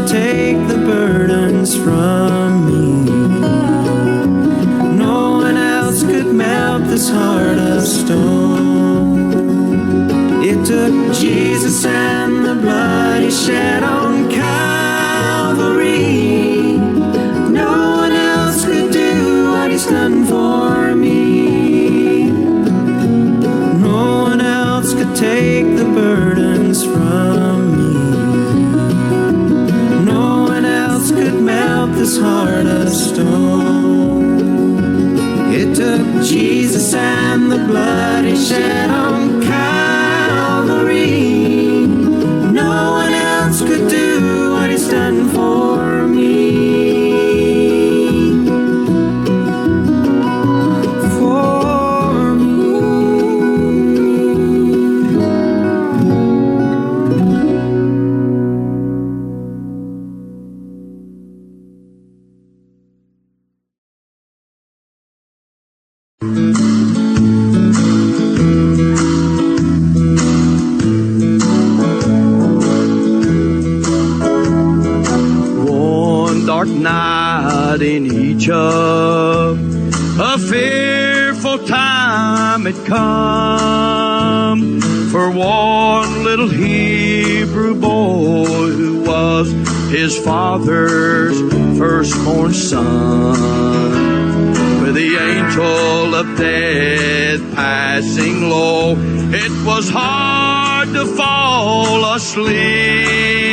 could take the burdens from me. No one else could melt this heart of stone. It took Jesus and the blood He shed on Calvary. No one else could do what He's done for me. No one else could take the burdens from me. No one else could melt this heart of stone. It took Jesus and the blood He shed on Calvary. No one else could do what He's done for me. For me. Dark night in Egypt, a fearful time had come for one little Hebrew boy who was his father's firstborn son. With the angel of death passing low, it was hard to fall asleep.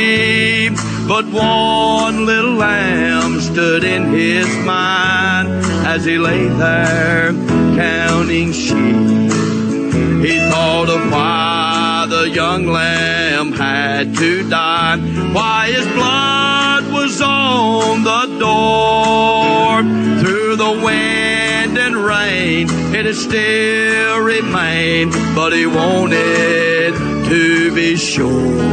But one little lamb stood in his mind as he lay there counting sheep. He thought of why the young lamb had to die, why his blood was on the door. Through the wind and rain it had still remained, but he wanted to be sure.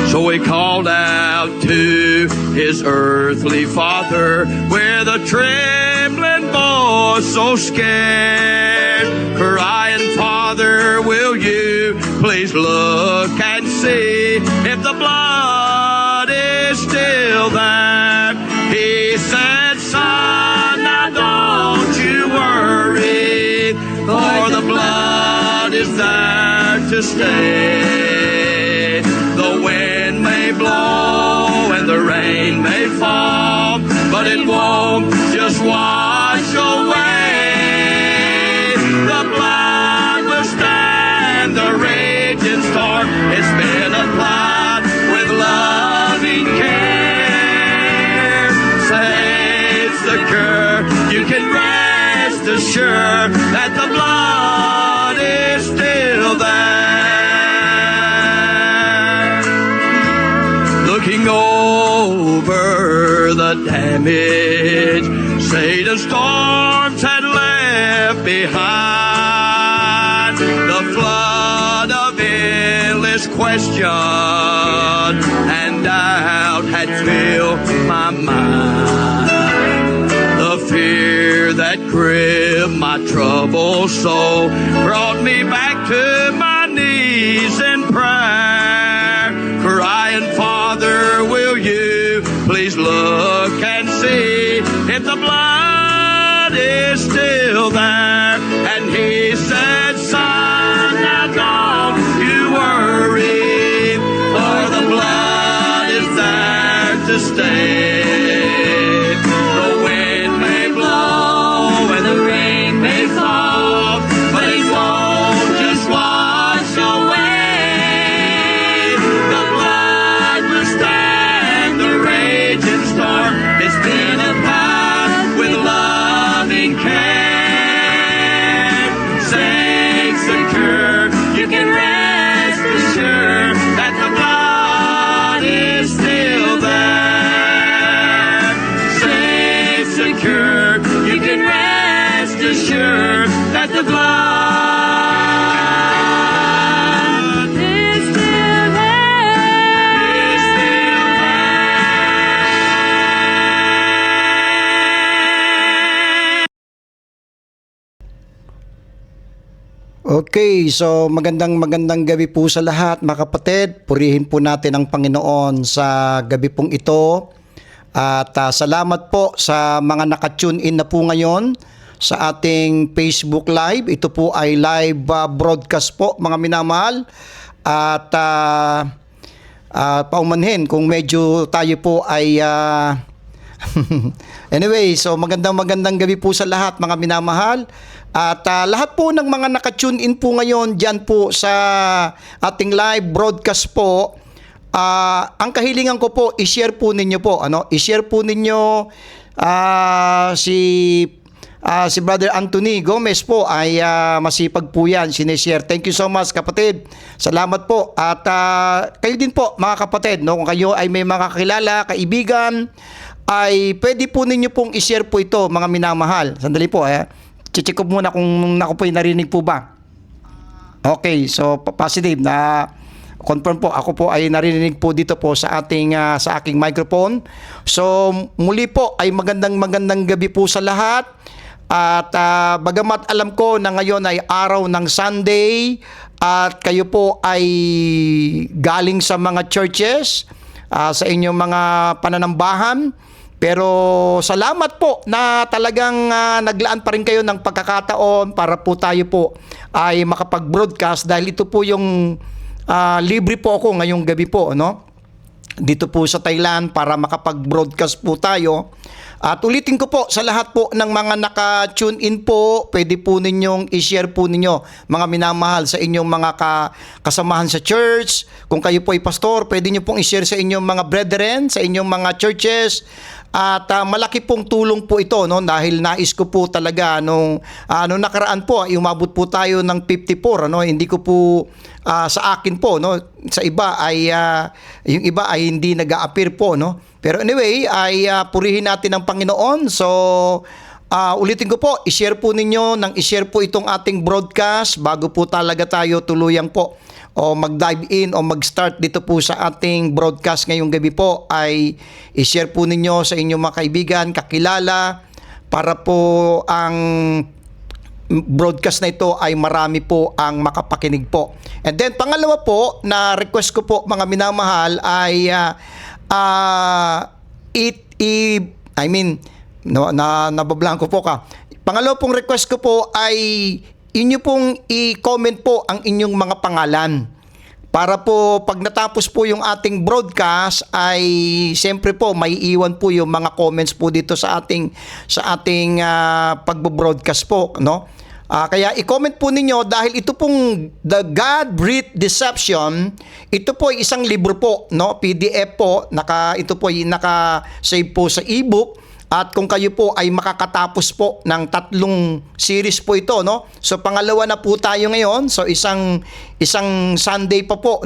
So he called out to his earthly father with a trembling voice, so scared, crying, "Father, will you please look and see if the blood is still there?" He said, "Son, now don't you worry, for the blood is there to stay. The wind may blow and the rain may fall, but it won't just wash away. The blood will stand the raging storm. It's been applied with loving care. Safe, secure, you can rest assured that the blood is still there." Looking over the damage Satan's storms had left behind, the flood of endless question and doubt had filled my mind. The fear that gripped my troubled soul brought me back to my knees in prayer, crying, "Father, will you please look and see if the blood is still there?" And he said, "Son, now don't you worry, for the blood is there to stay. The wind may blow and the rain may fall, but it won't just wash away. The blood will stand the raging storm. It's been applied with loving care. Safe, secure, you can rest assured that the blood is still there." Okay, so magandang gabi po sa lahat mga kapatid. Purihin po natin ang Panginoon sa gabi pong ito. At salamat po sa mga naka-tune in na po ngayon sa ating Facebook Live. Ito po ay live broadcast po mga minamahal. At paumanhin kung medyo tayo po ay anyway, so magandang gabi po sa lahat mga minamahal. At lahat po ng mga naka-tune in po ngayon dyan po sa ating live broadcast po, ang kahilingan ko po, i-share po ninyo po, i-share po ninyo si Brother Anthony Gomez po ay masipag po yan, sinishare. Thank you so much kapatid, salamat po. At kayo din po mga kapatid, kung kayo ay may mga kakilala, kaibigan, ay pwede po ninyo pong i-share po ito mga minamahal. Sandali po check ko muna kung ako po ay narinig po ba. Okay, so positive na confirm po, ako po ay narinig po dito po sa aking microphone. So muli po ay magandang gabi po sa lahat. At bagamat alam ko na ngayon ay araw ng Sunday at kayo po ay galing sa mga churches, sa inyong mga pananambahan, pero salamat po na talagang naglaan pa rin kayo ng pagkakataon para po tayo po ay makapag-broadcast dahil ito po yung libre po ako ngayong gabi po, dito po sa Thailand para makapag-broadcast po tayo. At ulitin ko po sa lahat po ng mga naka-tune in po, pwede po ninyong i-share po ninyo mga minamahal sa inyong mga kasamahan sa church. Kung kayo po ay pastor, pwede nyo pong i-share sa inyong mga brethren, sa inyong mga churches. At malaki pong tulong po ito dahil nais ko po talaga nung nakaraan po ay umabot po tayo ng 54 hindi ko po sa akin po sa iba ay yung iba ay hindi nag-a-appear po pero anyway ay purihin natin ang Panginoon. So ulitin ko po, i-share po ninyo i-share po itong ating broadcast bago po talaga tayo tuluyang po o mag-dive in o mag-start dito po sa ating broadcast ngayong gabi po, ay i-share po ninyo sa inyong mga kaibigan, kakilala, para po ang broadcast na ito ay marami po ang makapakinig po. And then pangalawa po na request ko po mga minamahal ay nabablanko po ka. Pangalawa pong request ko po ay inyo pong i-comment po ang inyong mga pangalan. Para po pag natapos po yung ating broadcast ay siyempre po may iwan po yung mga comments po dito sa ating pagbo-broadcast po, kaya i-comment po ninyo dahil ito pong The God-Breathed Deception, ito po ay isang libro po, PDF po, ito po ay naka-save po sa ebook. At kung kayo po ay makakatapos po ng 3 series po ito, So pangalawa na po tayo ngayon. So isang Sunday pa po,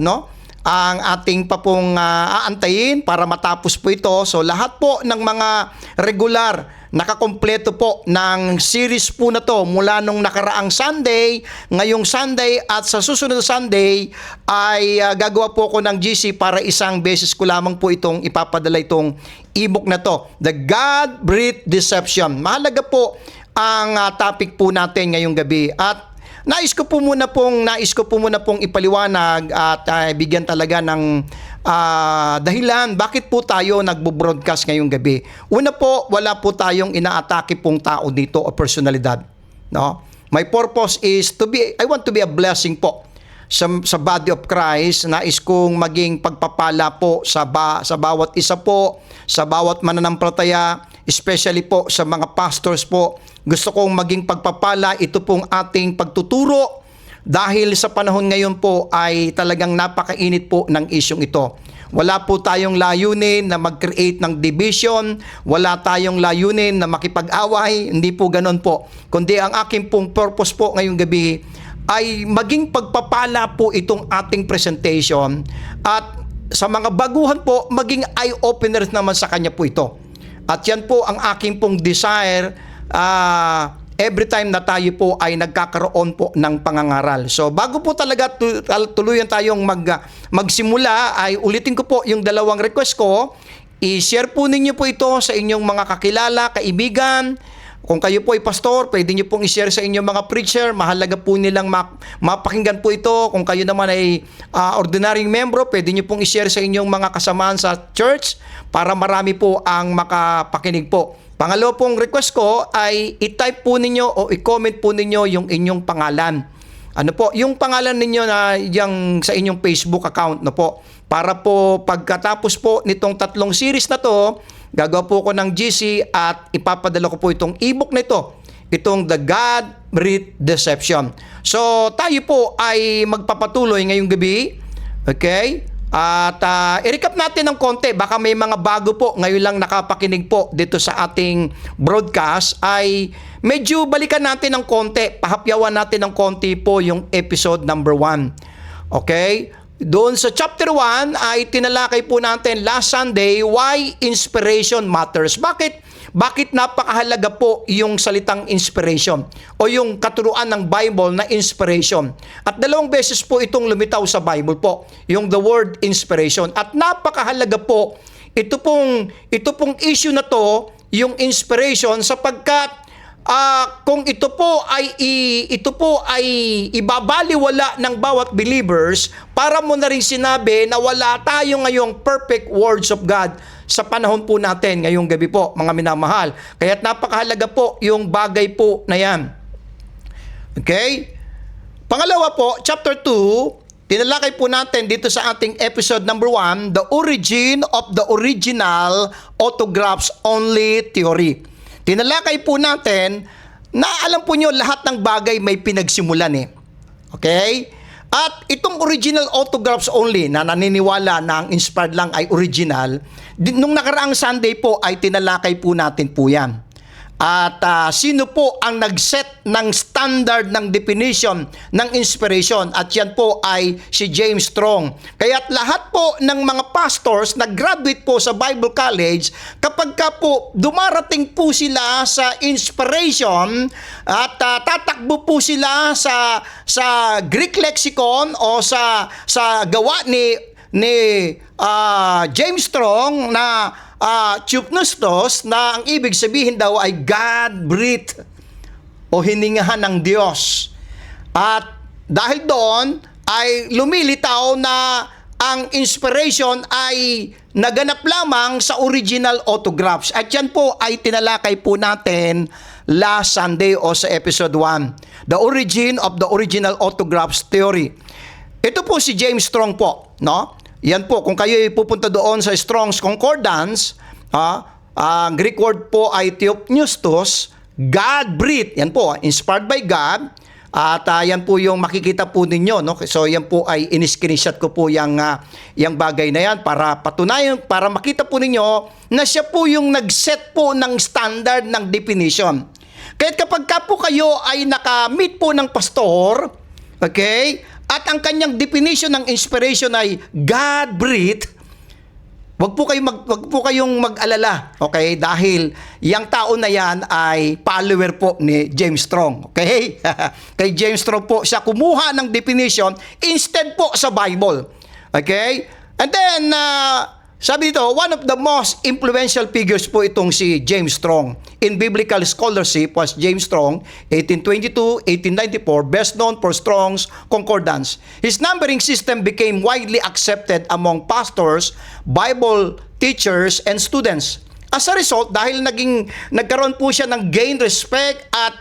ang ating pa pong aantayin para matapos po ito. So lahat po ng mga regular nakakompleto po ng series po na to mula nung nakaraang Sunday, ngayong Sunday at sa susunod na Sunday ay gagawa po ako ng GC para isang beses ko lamang po itong ipapadala itong ebook na to, The God-Breathed Deception. Mahalaga po ang topic po natin ngayong gabi at nais ko po muna pong ipaliwanag at bigyan talaga ng dahilan bakit po tayo nagbo-broadcast ngayong gabi. Una po, wala po tayong inaatake pong tao dito o personalidad. My purpose is I want to be a blessing po sa body of Christ. Nais kong maging pagpapala po sa bawat isa po, sa bawat mananampalataya, especially po sa mga pastors po. Gusto kong maging pagpapala ito pong ating pagtuturo dahil sa panahon ngayon po ay talagang napakainit po ng isyong ito. Wala po tayong layunin na mag-create ng division, wala tayong layunin na makipag-away, hindi po ganun po. Kundi ang aking pong purpose po ngayong gabi ay maging pagpapala po itong ating presentation at sa mga baguhan po, maging eye-opener naman sa kanya po ito. At yan po ang aking pong desire every time na tayo po ay nagkakaroon po ng pangangaral. So bago po talaga tuluyan tayong magsimula, ay ulitin ko po yung 2 request ko. I-share po ninyo po ito sa inyong mga kakilala, kaibigan, Kung kayo po ay pastor, pwede nyo pong i-share sa inyong mga preacher. Mahalaga po nilang mapakinggan po ito. Kung kayo naman ay ordinaryong membro, pwede nyo pong i-share sa inyong mga kasamaan sa church para marami po ang makapakinig po. Pangalawa pong request ko ay i-type po ninyo o i-comment po ninyo yung inyong pangalan. Ano po, yung pangalan ninyo na yung sa inyong Facebook account na po. Para po pagkatapos po nitong 3 series na to, gagawa po ko ng GC at ipapadala ko po itong ebook na ito. Itong The God-Breathed Deception. So tayo po ay magpapatuloy ngayong gabi. Okay? At i-recap natin ng konti. Baka may mga bago po ngayon lang nakapakinig po dito sa ating broadcast. Ay medyo balikan natin ng konti. Pahapyawan natin ng konti po yung episode number 1. Okay? Doon sa chapter 1 ay tinalakay po natin last Sunday why inspiration matters. Bakit napakahalaga po yung salitang inspiration o yung katuruan ng Bible na inspiration. At 2 beses po itong lumitaw sa Bible po, yung the word inspiration. At napakahalaga po ito pong issue na to, yung inspiration, sapagkat kung ito po ay ibabaliwala ng bawat believers, para mo na rin sinabi na wala tayo ngayong perfect words of God sa panahon po natin ngayong gabi po, mga minamahal. Kaya't napakahalaga po yung bagay po na yan. Okay? Pangalawa po, chapter 2, tinalakay po natin dito sa ating episode number 1, the origin of the original autographs only theory. Tinalakay po natin na alam po nyo lahat ng bagay may pinagsimulan eh. Okay? At itong original autographs only na naniniwala na ang inspired lang ay original, nung nakaraang Sunday po ay tinalakay po natin po yan. At sino po ang nag-set ng standard ng definition ng inspiration? At yan po ay si James Strong. Kaya't lahat po ng mga pastors na graduate po sa Bible College, kapag ka po dumarating po sila sa inspiration at tatakbo po sila sa Greek lexicon o sa gawa ni James Strong na Theopneustos, na ang ibig sabihin daw ay God-breathed o hiningahan ng Diyos. At dahil doon ay lumilitaw na ang inspiration ay naganap lamang sa original autographs. At yan po ay tinalakay po natin last Sunday o sa episode 1. The origin of the original autographs theory. Ito po si James Strong po, no? Yan po, kung kayo pupunta doon sa Strong's Concordance, ang Greek word po ay Theopneustos, God-breathed. Yan po, inspired by God. At yan po yung makikita po ninyo, no? So yan po ay in-screenshot ko po yung bagay na yan para patunayan, para makita po ninyo na siya po yung nag-set po ng standard ng definition. Kaya kapag ka po kayo ay naka-meet po ng pastor, okay, at ang kanyang definition ng inspiration ay God-breathed, wag po kayong mag-alala, okay? Dahil yung tao na yan ay follower po ni James Strong, okay? Kay James Strong po siya kumuha ng definition instead po sa Bible, okay? And then, sabi dito, one of the most influential figures po itong si James Strong. In biblical scholarship was James Strong, 1822-1894, best known for Strong's Concordance. His numbering system became widely accepted among pastors, Bible teachers, and students. As a result, dahil nagkaroon po siya ng gain respect at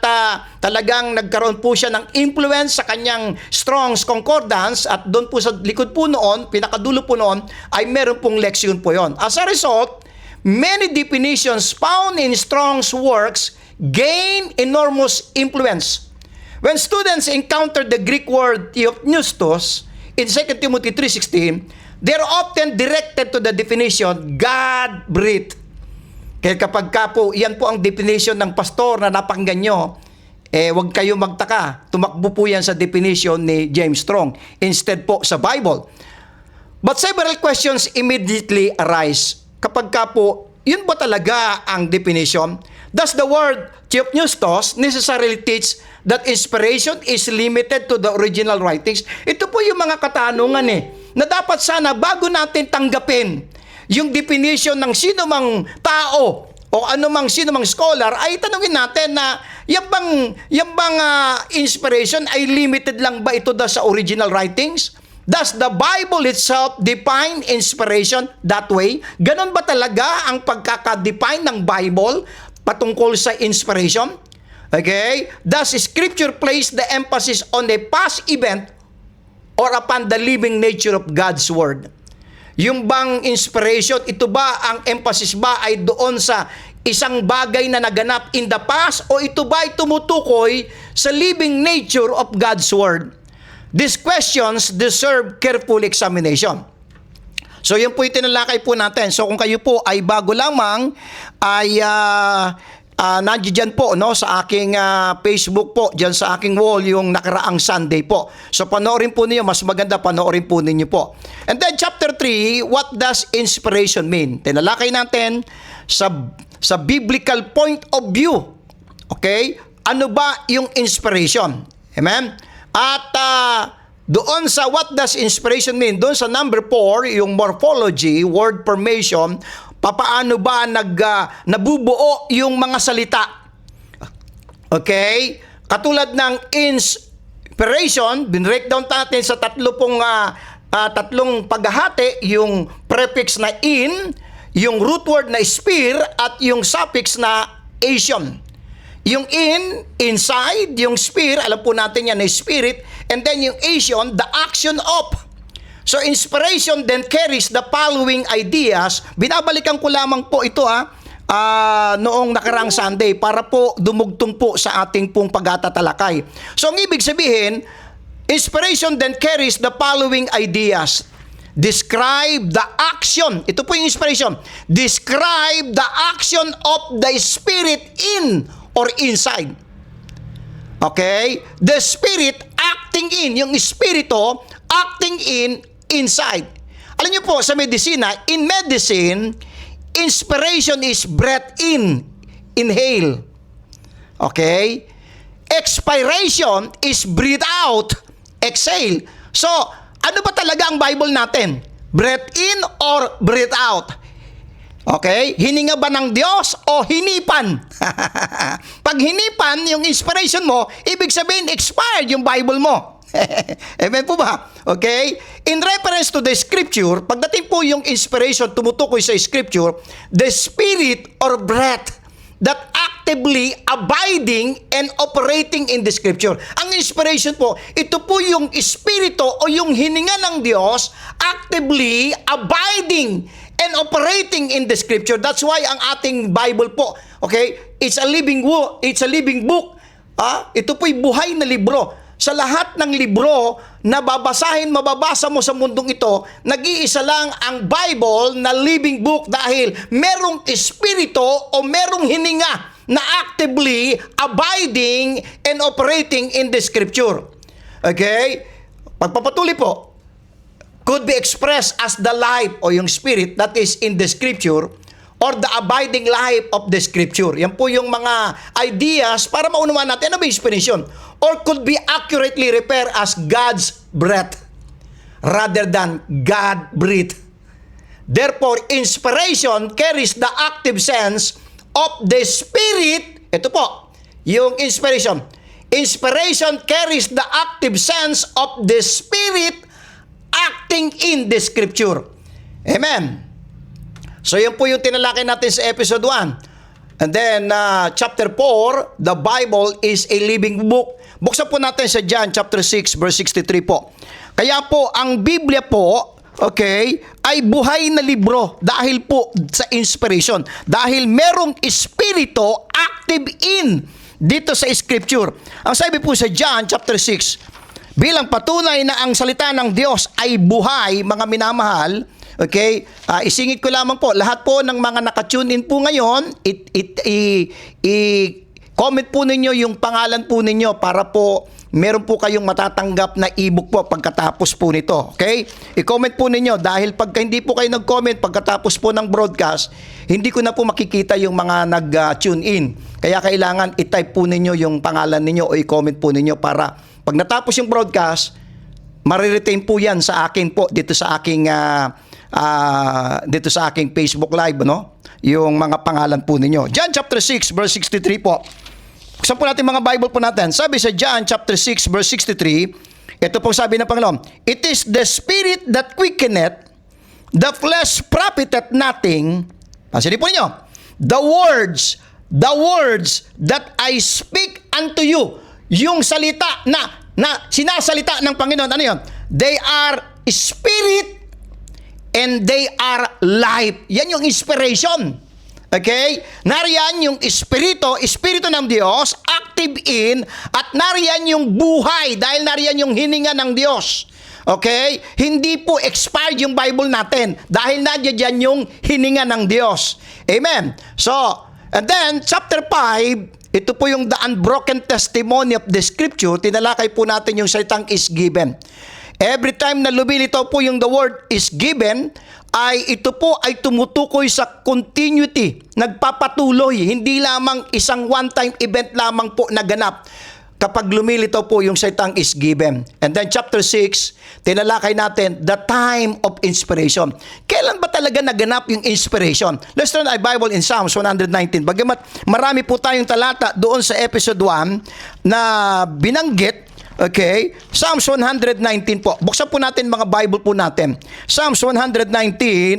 talagang nagkaroon po siya ng influence sa kanyang Strong's Concordance, at doon po sa likod po noon, pinakadulo po noon, ay meron pong leksyon po yon. As a result, many definitions found in Strong's works gain enormous influence. When students encounter the Greek word Theopneustos in 2 Timothy 3:16, they are often directed to the definition God-breathed. Kaya kapag ka po, yan po ang definition ng pastor na napakinggan nyo, huwag kayo magtaka. Tumakbo po yan sa definition ni James Strong instead po sa Bible. But several questions immediately arise. Kapag ka po, yun ba talaga ang definition? Does the word Theopneustos necessarily teach that inspiration is limited to the original writings? Ito po yung mga katanungan na dapat sana bago natin tanggapin yung definition ng sino mang tao o anumang sino mang scholar, ay tanungin natin na yung bang inspiration ay limited lang ba ito sa original writings? Does the Bible itself define inspiration that way? Ganon ba talaga ang pagkaka-define ng Bible patungkol sa inspiration? Okay? Does Scripture place the emphasis on a past event or upon the living nature of God's Word? Yung bang inspiration, ito ba ang emphasis ba ay doon sa isang bagay na naganap in the past o ito ba ay tumutukoy sa living nature of God's Word? These questions deserve careful examination. So yun po yung tinalakay po natin. So kung kayo po ay bago lamang ay nandiyan po no sa aking Facebook po, diyan sa aking wall yung nakaraang Sunday po. So panoorin po niyo, mas maganda panoorin po ninyo po. And then chapter 3, what does inspiration mean? Tinalakay natin sa biblical point of view. Okay? Ano ba yung inspiration? Amen? At doon sa what does inspiration mean, doon sa number 4, yung morphology, word formation, papaano ba nabubuo yung mga salita? Okay? Katulad ng inspiration, binreakdown natin sa tatlong paghahati, yung prefix na in, yung root word na sphere, at yung suffix na ation. Yung inside, yung sphere, alam po natin yan na spirit, and then yung ation, the action of. So inspiration then carries the following ideas. Binabalikan ko lamang po ito noong nakaraang Sunday para po dumugtong po sa ating pong pagtatatalakay. So ang ibig sabihin, inspiration then carries the following ideas. Describe the action. Ito po yung inspiration. Describe the action of the Spirit in or inside. Okay? The Spirit acting in. Yung Espiritu acting inside. Alam niyo po, sa medisina, in medicine, inspiration is breath in, inhale. Okay? Expiration is breathe out, exhale. So, ano ba talaga ang Bible natin? Breath in or breathe out? Okay? Hininga ba ng Diyos o hinipan? Pag hinipan, yung inspiration mo, ibig sabihin expired yung Bible mo. Amen po ba? Okay? In reference to the Scripture, pagdating po yung inspiration tumutukoy sa Scripture, the spirit or breath that actively abiding and operating in the Scripture. Ang inspiration po, ito po yung espiritu o yung hininga ng Diyos actively abiding and operating in the Scripture. That's why ang ating Bible po, okay, it's a living book. It's a living book. Ito po'y buhay na libro. Sa lahat ng libro na mababasa mo sa mundong ito, nag-iisa lang ang Bible na living book dahil merong espiritu o merong hininga na actively abiding and operating in the Scripture. Okay? Pagpapatuloy po, could be expressed as the life o yung spirit that is in the Scripture or the abiding life of the Scripture. Yan po yung mga ideas para maunawaan natin ano ba yung inspiration. Or could be accurately referred as God's breath rather than God breathe. Therefore, inspiration carries the active sense of the Spirit. Ito po, yung inspiration. Inspiration carries the active sense of the Spirit acting in the Scripture. Amen. So, yun po yung tinalakay natin sa episode 1. And then, chapter 4, the Bible is a living book. Buksan po natin sa John chapter 6, verse 63 po. Kaya po, ang Biblia po, okay, ay buhay na libro dahil po sa inspiration. Dahil merong espiritu active in dito sa Scripture. Ang sabi po sa John chapter 6, bilang patunay na ang salita ng Diyos ay buhay, mga minamahal, okay, isingit ko lamang po, lahat po ng mga naka-tune in po ngayon, comment po ninyo yung pangalan po ninyo para po meron po kayong matatanggap na ebook po pagkatapos po nito. Okay? I-comment po ninyo dahil pagka hindi po kayo nag-comment pagkatapos po ng broadcast, hindi ko na po makikita yung mga nag-tune in. Kaya kailangan i-type po ninyo yung pangalan ninyo o i-comment po ninyo para pag natapos yung broadcast, mariretain po yan sa akin po dito sa aking dito sa aking Facebook Live, no? Yung mga pangalan po ninyo. John chapter 6 verse 63 po. Buksan po natin mga Bible po natin. Sabi sa John chapter 6 verse 63, ito pong sabi ng Panginoon, "It is the Spirit that quickeneth, the flesh profiteth nothing." Pansinin po ninyo, the words that I speak unto you, yung salita na sinasalita ng Panginoon, ano yun? They are spirit and they are life. Yan yung inspiration. Okay? Nariyan yung espiritu ng Diyos, active in, at nariyan yung buhay, dahil nariyan yung hininga ng Diyos. Okay? Hindi po expired yung Bible natin, dahil nandiyan yung hininga ng Diyos. Amen? So, and then, chapter 5, ito po yung the unbroken testimony of the Scripture. Tinalakay po natin yung salitang is given. Every time na lumilitaw po yung the word is given, ay ito po ay tumutukoy sa continuity, nagpapatuloy, hindi lamang isang one-time event lamang po naganap kapag lumilitaw po yung salitang is given. And then chapter 6, tinalakay natin the time of inspiration. Kailan ba talaga naganap yung inspiration? Let's turn our Bible in Psalms 119. Bagamat marami po tayong talata doon sa episode 1 na binanggit. Okay, Psalms 119 po. Buksan po natin mga Bible po natin. Psalms 119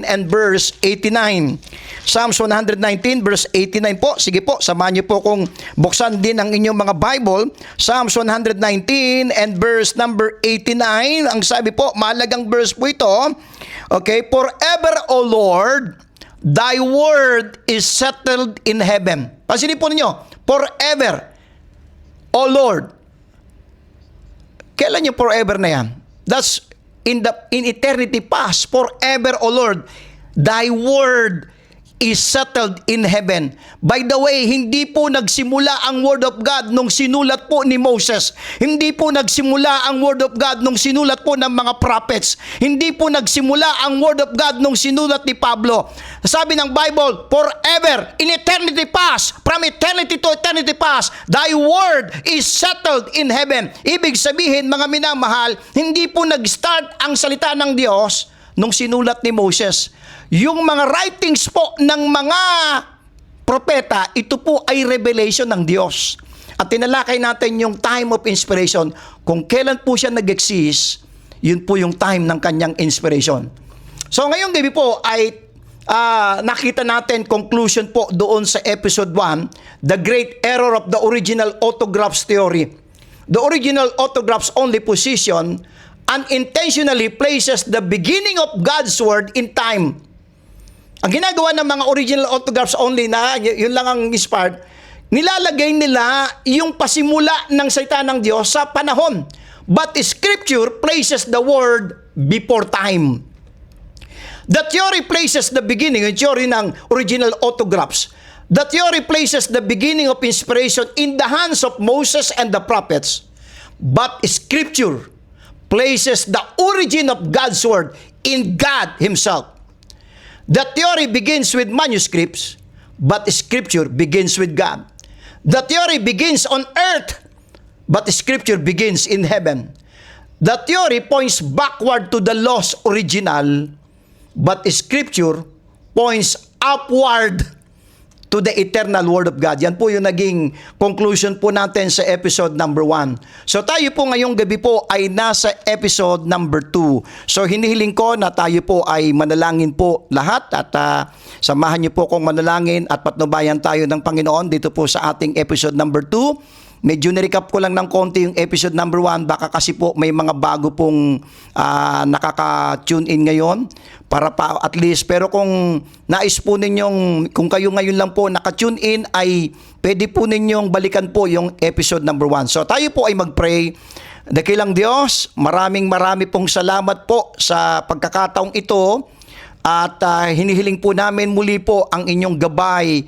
and verse 89. Psalms 119 verse 89 po. Sige po, samahan niyo po kung buksan din ang inyong mga Bible. Psalms 119 and verse number 89. Ang sabi po, mahalagang verse po ito. Okay, forever, O Lord, thy word is settled in heaven. Pansinin po ninyo, forever, O Lord. Kailan yung forever na yan? That's in eternity past. Forever, O Lord, thy word is settled in heaven. By the way, hindi po nagsimula ang Word of God nung sinulat po ni Moses. Hindi po nagsimula ang Word of God nung sinulat po ng mga prophets. Hindi po nagsimula ang Word of God nung sinulat ni Pablo. Sabi ng Bible, forever, in eternity past, from eternity to eternity past, thy word is settled in heaven. Ibig sabihin, mga minamahal, hindi po nag-start ang salita ng Diyos nung sinulat ni Moses. Yung mga writings po ng mga propeta, ito po ay revelation ng Diyos. At tinalakay natin yung time of inspiration. Kung kailan po siya nag-exist, yun po yung time ng kanyang inspiration. So ngayong gabi po ay nakita natin conclusion po doon sa episode 1, the great error of the original autographs theory. The original autographs only position unintentionally places the beginning of God's word in time. Ang ginagawa ng mga original autographs only na yun lang ang inspired, nilalagay nila yung pasimula ng salita ng Diyos sa panahon. But Scripture places the word before time. The theory places the beginning, yung theory ng original autographs. The theory places the beginning of inspiration in the hands of Moses and the prophets. But Scripture places the origin of God's word in God Himself. The theory begins with manuscripts, but Scripture begins with God. The theory begins on earth, but Scripture begins in heaven. The theory points backward to the lost original, but Scripture points upward to the eternal Word of God. Yan po yung naging conclusion po natin sa episode number 1. So tayo po ngayong gabi po ay nasa episode number 2. So hinihiling ko na tayo po ay manalangin po lahat at samahan niyo po kong manalangin at patnubayan tayo ng Panginoon dito po sa ating episode number 2. Medyo nirecap ko lang ng konti yung episode number 1 baka kasi po may mga bago pong nakaka-tune in ngayon para pa at least, pero kung nais po ninyong, kung kayo ngayon lang po naka-tune in ay pwede po ninyong balikan po yung episode number 1. So tayo po ay mag-pray. Dakilang Diyos, maraming pong salamat po sa pagkakataong ito. At hinihiling po namin muli po ang inyong gabay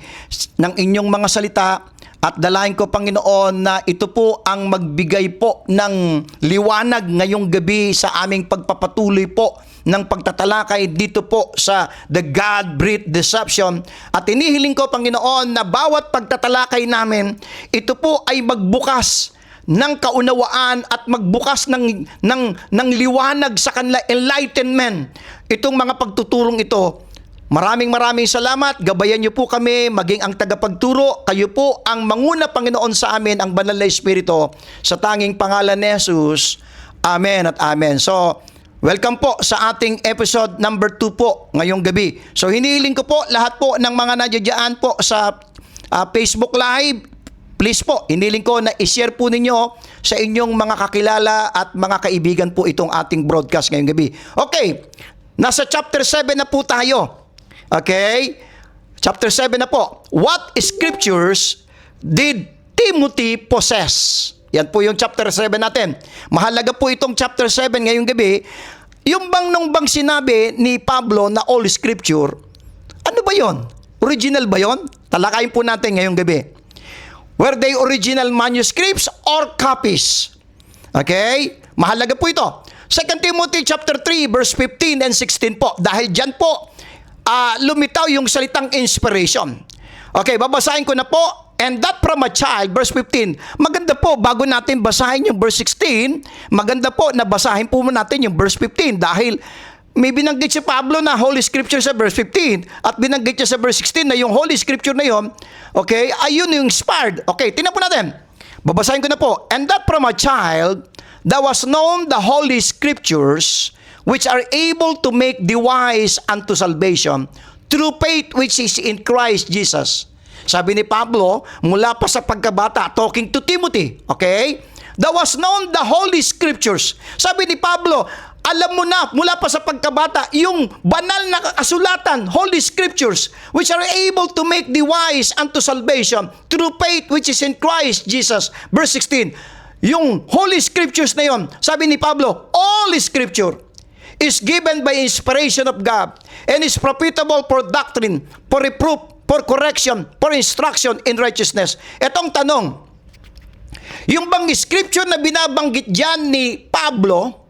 ng inyong mga salita. At dalahin ko, Panginoon, na ito po ang magbigay po ng liwanag ngayong gabi sa aming pagpapatuloy po ng pagtatalakay dito po sa The God-Breathed Deception. At inihiling ko, Panginoon, na bawat pagtatalakay namin, ito po ay magbukas ng kaunawaan at magbukas ng liwanag sa kanila, enlightenment, itong mga pagtuturong ito. Maraming salamat. Gabayan niyo po kami, maging ang tagapagturo. Kayo po ang manguna, Panginoon, sa amin, ang banal na Espiritu, sa tanging pangalan ni Jesus. Amen at amen. So, welcome po sa ating episode number 2 po ngayong gabi. So, hinihiling ko po lahat po ng mga nandiyan po sa Facebook Live. Please po, hinihiling ko na i-share po ninyo sa inyong mga kakilala at mga kaibigan po itong ating broadcast ngayong gabi. Okay, nasa chapter 7 na po tayo. Okay? Chapter 7 na po. What scriptures did Timothy possess? Yan po yung chapter 7 natin. Mahalaga po itong chapter 7 ngayong gabi. Yung nung bang sinabi ni Pablo na all scripture, ano ba yon? Original ba yon? Talakayin po natin ngayong gabi. Were they original manuscripts or copies? Okay? Mahalaga po ito. 2 Timothy chapter 3 verse 15 and 16 po. Dahil dyan po, lumitaw yung salitang inspiration. Okay, babasahin ko na po. And that from a child, verse 15. Maganda po, bago natin basahin yung verse 16, maganda po na basahin po natin yung verse 15 dahil may binanggit si Pablo na Holy Scripture sa verse 15 at binanggit niya sa verse 16 na yung Holy Scripture na yon, okay, ayun yung inspired. Okay, tingnan po natin. Babasahin ko na po. And that from a child, that was known the Holy Scriptures, which are able to make the wise unto salvation through faith which is in Christ Jesus. Sabi ni Pablo, mula pa sa pagkabata, talking to Timothy, okay? That was known the Holy Scriptures. Sabi ni Pablo, alam mo na, mula pa sa pagkabata, yung banal na kasulatan, Holy Scriptures, which are able to make the wise unto salvation through faith which is in Christ Jesus. Verse 16, yung Holy Scriptures na yon, sabi ni Pablo, all Scripture is given by inspiration of God and is profitable for doctrine, for reproof, for correction, for instruction in righteousness. Etong tanong, yung bang scripture na binabanggit dyan ni Pablo,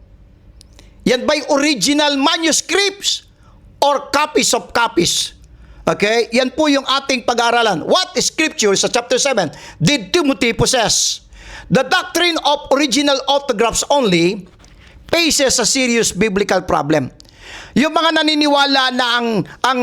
yan ba'y original manuscripts or copies of copies? Okay? Yan po yung ating pag-aaralan. What scripture sa chapter 7 did Timothy possess? The doctrine of original autographs only faces a serious biblical problem. Yung mga naniniwala na ang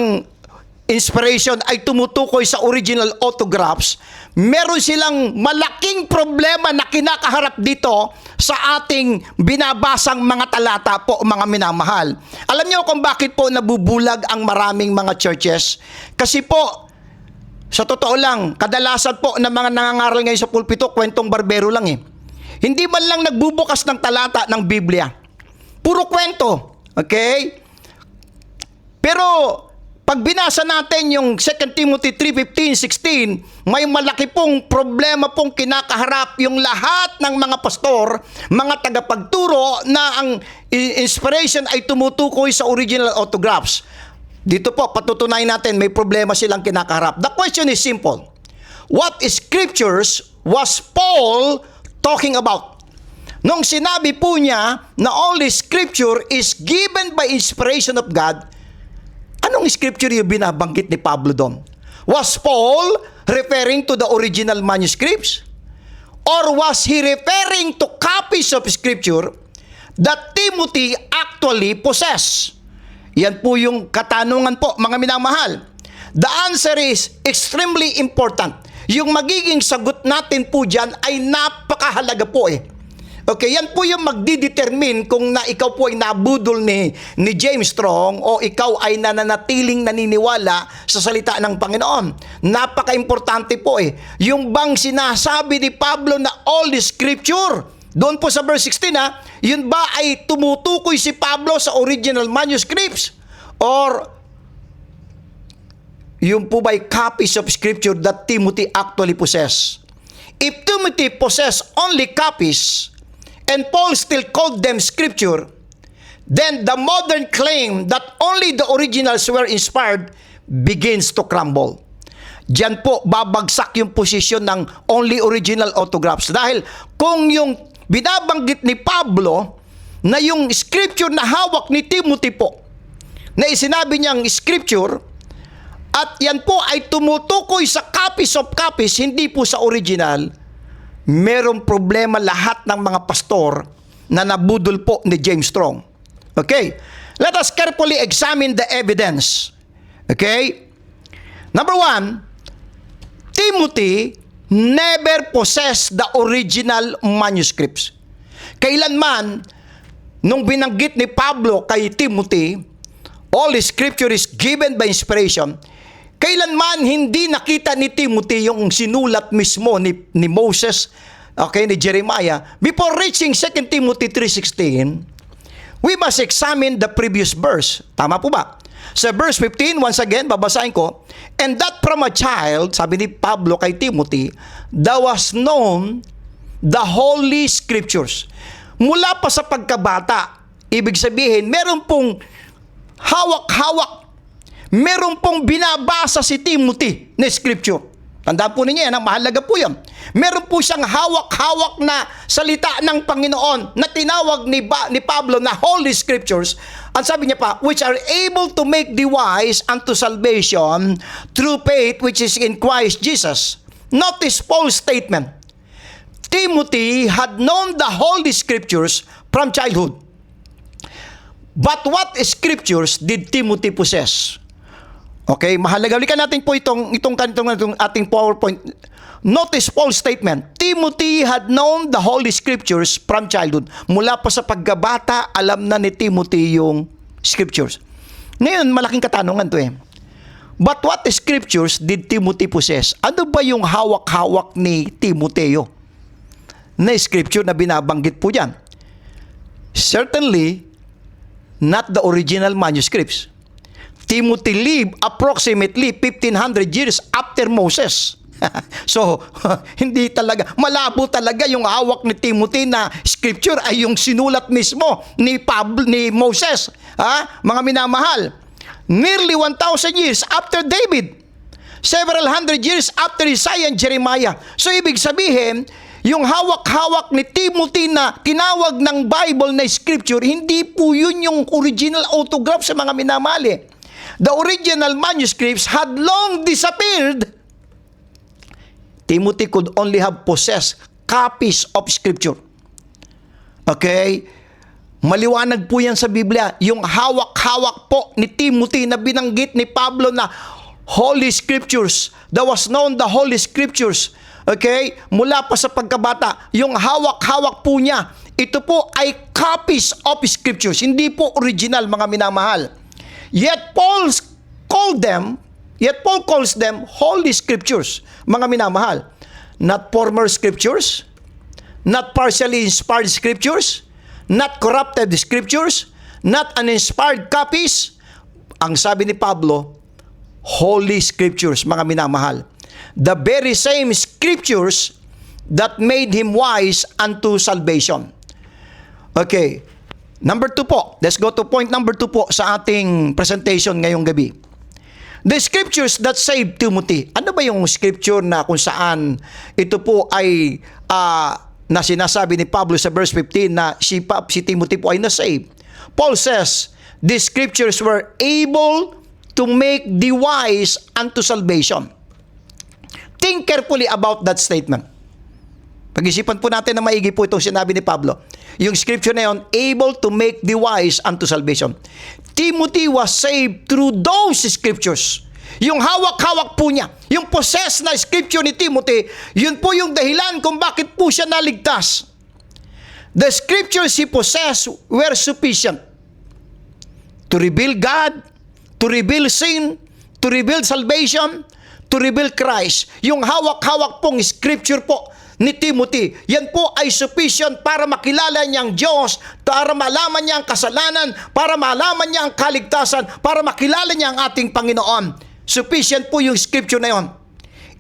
inspiration ay tumutukoy sa original autographs, meron silang malaking problema na kinakaharap dito sa ating binabasang mga talata po, mga minamahal. Alam niyo kung bakit po nabubulag ang maraming mga churches? Kasi po, sa totoo lang, kadalasan po ng mga nangangaral ngayon sa pulpito, kwentong barbero lang eh. Hindi man lang nagbubukas ng talata ng Biblia. Puro kwento. Okay? Pero, pag binasa natin yung 2 Timothy 3:15-16, may malaki pong problema pong kinakaharap yung lahat ng mga pastor, mga tagapagturo na ang inspiration ay tumutukoy sa original autographs. Dito po, patutunayan natin may problema silang kinakaharap. The question is simple. What scriptures was Paul talking about? Nung sinabi po niya na all the scripture is given by inspiration of God, anong scripture yung binabanggit ni Pablo doon? Was Paul referring to the original manuscripts? Or was he referring to copies of scripture that Timothy actually possessed? Yan po yung katanungan po, mga minamahal. The answer is extremely important. Yung magiging sagot natin po dyan ay napakahalaga po eh. Okay, yan po yung magdidetermine kung na ikaw po ay nabudol ni James Strong o ikaw ay nananatiling naniniwala sa salita ng Panginoon. Napaka-importante po eh. Yung bang sinasabi ni Pablo na all the scripture, doon po sa verse 16 yun ba ay tumutukoy si Pablo sa original manuscripts? Or yung po ba'y copies of scripture that Timothy actually possess? If Timothy possess only copies, and Paul still called them scripture, then the modern claim that only the originals were inspired begins to crumble. Diyan po babagsak yung posisyon ng only original autographs. Dahil kung yung binabanggit ni Pablo na yung scripture na hawak ni Timothy po, na isinabi niyang scripture, at yan po ay tumutukoy sa copies of copies, hindi po sa original, merong problema lahat ng mga pastor na nabudol po ni James Strong. Okay? Let us carefully examine the evidence. Okay? Number one, Timothy never possessed the original manuscripts. Kailanman, nung binanggit ni Pablo kay Timothy, all scripture is given by inspiration, kailanman hindi nakita ni Timothy yung sinulat mismo ni Moses, okay, ni Jeremiah. Before reaching 2 Timothy 3:16, we must examine the previous verse. Tama po ba? Sa verse 15, once again, babasahin ko, and that from a child, sabi ni Pablo kay Timothy, thou hast known the Holy Scriptures. Mula pa sa pagkabata, ibig sabihin, meron pong hawak-hawak, meron pong binabasa si Timothy na Scripture. Tandaan po ninyo yan, ang mahalaga po yan. Meron po siyang hawak-hawak na salita ng Panginoon na tinawag ni Pablo na Holy Scriptures. Ang sabi niya pa, which are able to make thee wise unto salvation through faith which is in Christ Jesus. Notice Paul's statement. Timothy had known the Holy Scriptures from childhood. But what scriptures did Timothy possess? Okay, mahalaga. Balikan natin po itong ating PowerPoint. Notice Paul's statement. Timothy had known the Holy Scriptures from childhood. Mula pa sa pagkabata, alam na ni Timothy yung Scriptures. Ngayon, malaking katanungan to eh. But what scriptures did Timothy possess? Ano ba yung hawak-hawak ni Timoteo na Scripture na binabanggit po dyan? Certainly, not the original manuscripts. Timothy lived approximately 1,500 years after Moses. So, hindi talaga, malabo talaga yung hawak ni Timothy na Scripture ay yung sinulat mismo ni Moses. Ha? Mga minamahal, nearly 1,000 years after David. Several hundred years after Isaiah and Jeremiah. So, ibig sabihin, yung hawak-hawak ni Timothy na tinawag ng Bible na Scripture, hindi po yun yung original autograph sa mga minamali. The original manuscripts had long disappeared. Timothy could only have possessed copies of Scripture. Okay? Maliwanag po yan sa Biblia. Yung hawak-hawak po ni Timothy na binanggit ni Pablo na Holy Scriptures. That was known the Holy Scriptures. Okay? Mula pa sa pagkabata, yung hawak-hawak po niya, ito po ay copies of Scriptures. Hindi po original, mga minamahal. Yet Paul calls them Holy Scriptures, mga minamahal. Not former Scriptures, not partially inspired Scriptures, not corrupted Scriptures, not uninspired copies. Ang sabi ni Pablo, Holy Scriptures, mga minamahal. The very same Scriptures that made him wise unto salvation. Okay. Number 2 po. Let's go to point number 2 po sa ating presentation ngayong gabi. The Scriptures that saved Timothy. Ano ba yung Scripture na kung saan ito po ay na sinasabi ni Pablo sa verse 15 na si Timothy po ay na-save? Paul says, these Scriptures were able to make thee wise unto salvation. Think carefully about that statement. Pag-isipan po natin na maigi po itong sinabi ni Pablo. Yung Scripture na yun, able to make thee wise unto salvation. Timothy was saved through those Scriptures. Yung hawak-hawak po niya, yung possess na Scripture ni Timothy, yun po yung dahilan kung bakit po siya naligtas. The Scriptures he possessed were sufficient to reveal God, to reveal sin, to reveal salvation, to reveal Christ. Yung hawak-hawak pong Scripture po ni Timothy, yan po ay sufficient para makilala niya ang Diyos, para malaman niya ang kasalanan, para malaman niya ang kaligtasan, para makilala niya ang ating Panginoon. Sufficient po yung Scripture na yon.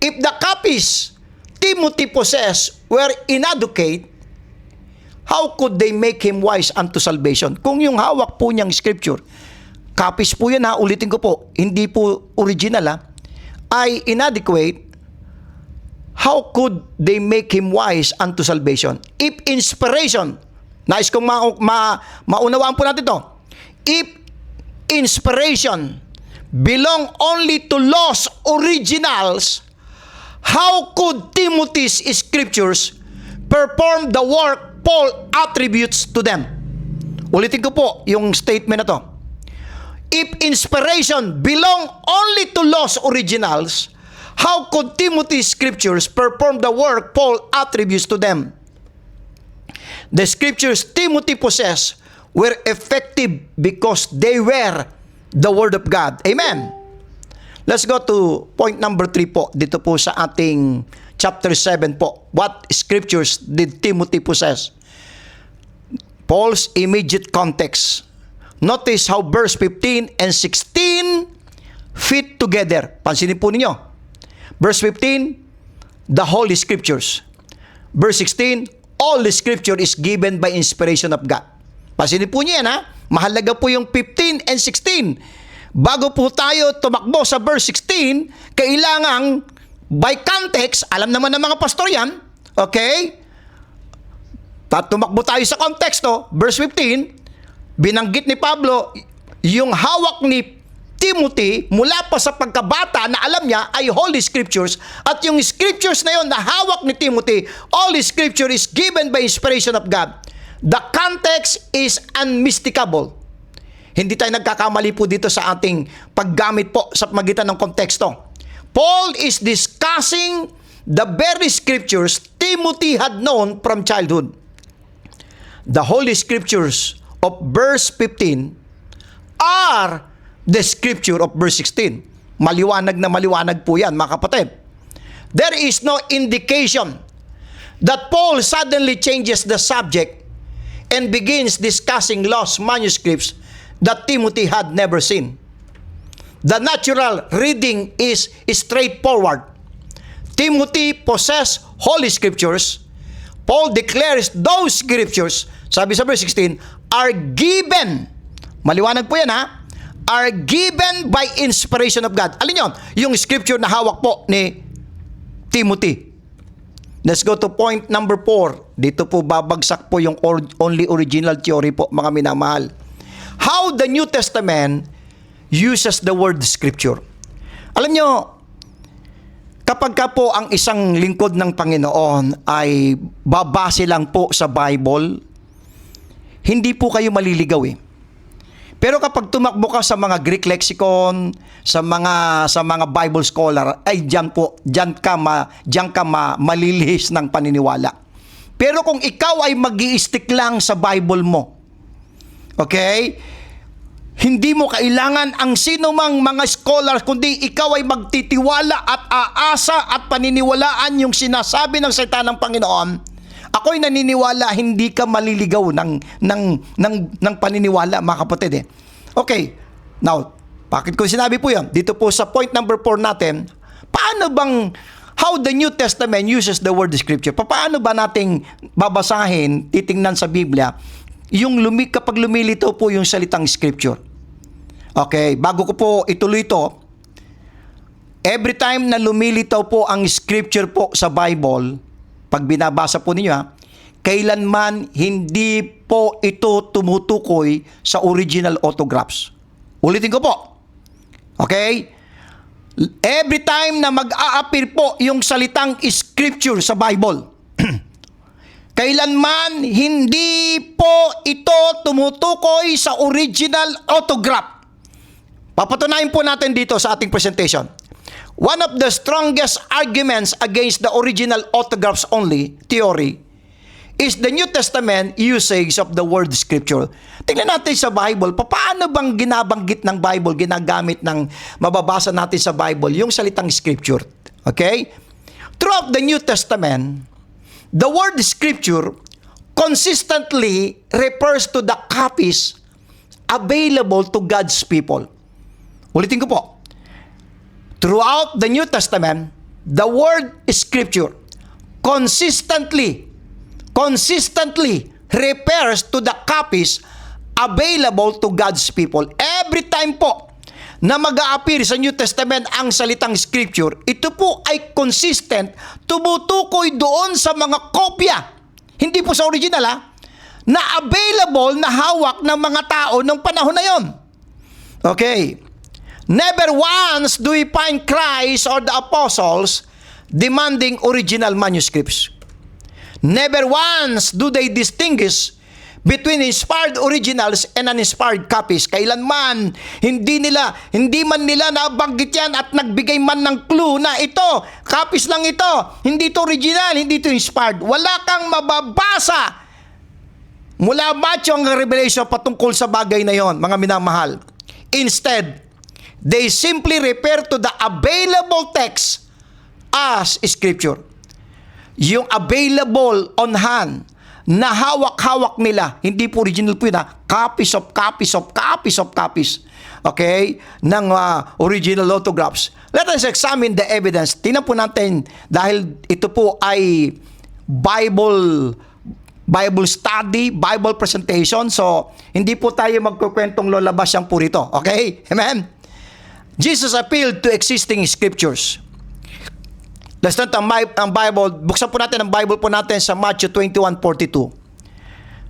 If the copies Timothy possessed were inadequate, how could they make him wise unto salvation? Kung yung hawak po niyang Scripture, copies po yan ha, ulitin ko po, hindi po original ha, ay inadequate, how could they make him wise unto salvation? If inspiration, nais kong maunawaan po natin ito. If inspiration belong only to lost originals, how could Timothy's Scriptures perform the work Paul attributes to them. Ulitin ko po yung statement na to. If inspiration belong only to lost originals, how could Timothy's scriptures perform the work Paul attributes to them? The scriptures Timothy possessed were effective because they were the Word of God. Amen. Let's go to point number 3 po. Dito po sa ating chapter 7 po. What scriptures did Timothy possess? Paul's immediate context. Notice how verse 15 and 16 fit together. Pansinin po ninyo. Verse 15, the Holy Scriptures. Verse 16, all the Scripture is given by inspiration of God. Pansinin po niyo yan, ha? Mahalaga po yung 15 and 16. Bago po tayo tumakbo sa verse 16, kailangang by context, alam naman ng mga pastor yan, okay? Tumakbo tayo sa konteksto, verse 15, binanggit ni Pablo, yung hawak ni Timothy mula pa sa pagkabata na alam niya ay Holy Scriptures, at yung Scriptures na yon na hawak ni Timothy, all Scripture is given by inspiration of God. The context is unmistakable. Hindi tayo nagkakamali po dito sa ating paggamit po sa magitan ng konteksto. Paul is discussing the very Scriptures Timothy had known from childhood. The Holy Scriptures of verse 15 are the Scripture of verse 16. Maliwanag na maliwanag po yan, mga kapatid. There is no indication that Paul suddenly changes the subject and begins discussing lost manuscripts that Timothy had never seen. The natural reading is straightforward. Timothy possessed Holy Scriptures. Paul declares those Scriptures, sabi sa verse 16, are given. Maliwanag po yan, ha? Are given by inspiration of God. Alin yun? Yung Scripture na hawak po ni Timothy. Let's go to point number 4. Dito po babagsak po yung only original theory po, mga minamahal. How the New Testament uses the word Scripture. Alam nyo, kapag ka po ang isang lingkod ng Panginoon ay babase lang po sa Bible, hindi po kayo maliligaw eh. Pero kapag tumakbo ka sa mga Greek lexicon, sa mga Bible scholar, ay diyan ka malilihis ng paniniwala. Pero kung ikaw ay mag-i-stick lang sa Bible mo, okay? Hindi mo kailangan ang sinumang mga scholars, kundi ikaw ay magtitiwala at aasa at paniniwalaan yung sinasabi ng salita ng Panginoon. Ako'y naniniwala hindi ka maliligaw ng paniniwala, mga kapatid eh. Okay, now, bakit ko sinabi po yan? Dito po sa point number 4 natin, how the New Testament uses the word Scripture? Paano ba nating babasahin, titingnan sa Biblia, kapag lumilitaw po yung salitang Scripture? Okay, bago ko po ituloy ito, every time na lumilitaw po ang Scripture po sa Bible, pag binabasa po ninyo, kailanman hindi po ito tumutukoy sa original autographs. Ulitin ko po. Okay? Every time na mag-a-appear po yung salitang Scripture sa Bible, kailanman hindi po ito tumutukoy sa original autograph. Papatunayan po natin dito sa ating presentation. One of the strongest arguments against the original autographs only theory is the New Testament usage of the word Scripture. Tingnan natin sa Bible, paano bang ginabanggit ng Bible, ginagamit ng mababasa natin sa Bible, yung salitang Scripture. Okay? Throughout the New Testament, the word Scripture consistently refers to the copies available to God's people. Ulitin ko po. Throughout the New Testament, the word Scripture consistently refers to the copies available to God's people. Every time po na mag-a-appear sa New Testament ang salitang Scripture, ito po ay consistent, tumutukoy doon sa mga kopya, hindi po sa original na available, na hawak ng mga tao ng panahon na yon. Okay. Never once do we find Christ or the apostles demanding original manuscripts. Never once do they distinguish between inspired originals and uninspired copies. Kailanman, hindi man nila nabanggit yan at nagbigay man ng clue na ito, copies lang ito, hindi ito original, hindi ito inspired. Wala kang mababasa mula Matthew ang Revelation patungkol sa bagay na yon, mga minamahal. Instead, they simply refer to the available text as Scripture. Yung available on hand na hawak-hawak nila, hindi po original po yun, copies of copies, okay, ng original autographs. Let us examine the evidence. Tingnan po natin, dahil ito po ay Bible study, Bible presentation, so hindi po tayo magkukwentong lolabas yang po rito, okay? Amen? Jesus appealed to existing scriptures. Let's turn ang Bible. Buksan po natin ang Bible po natin sa Matthew 21:42.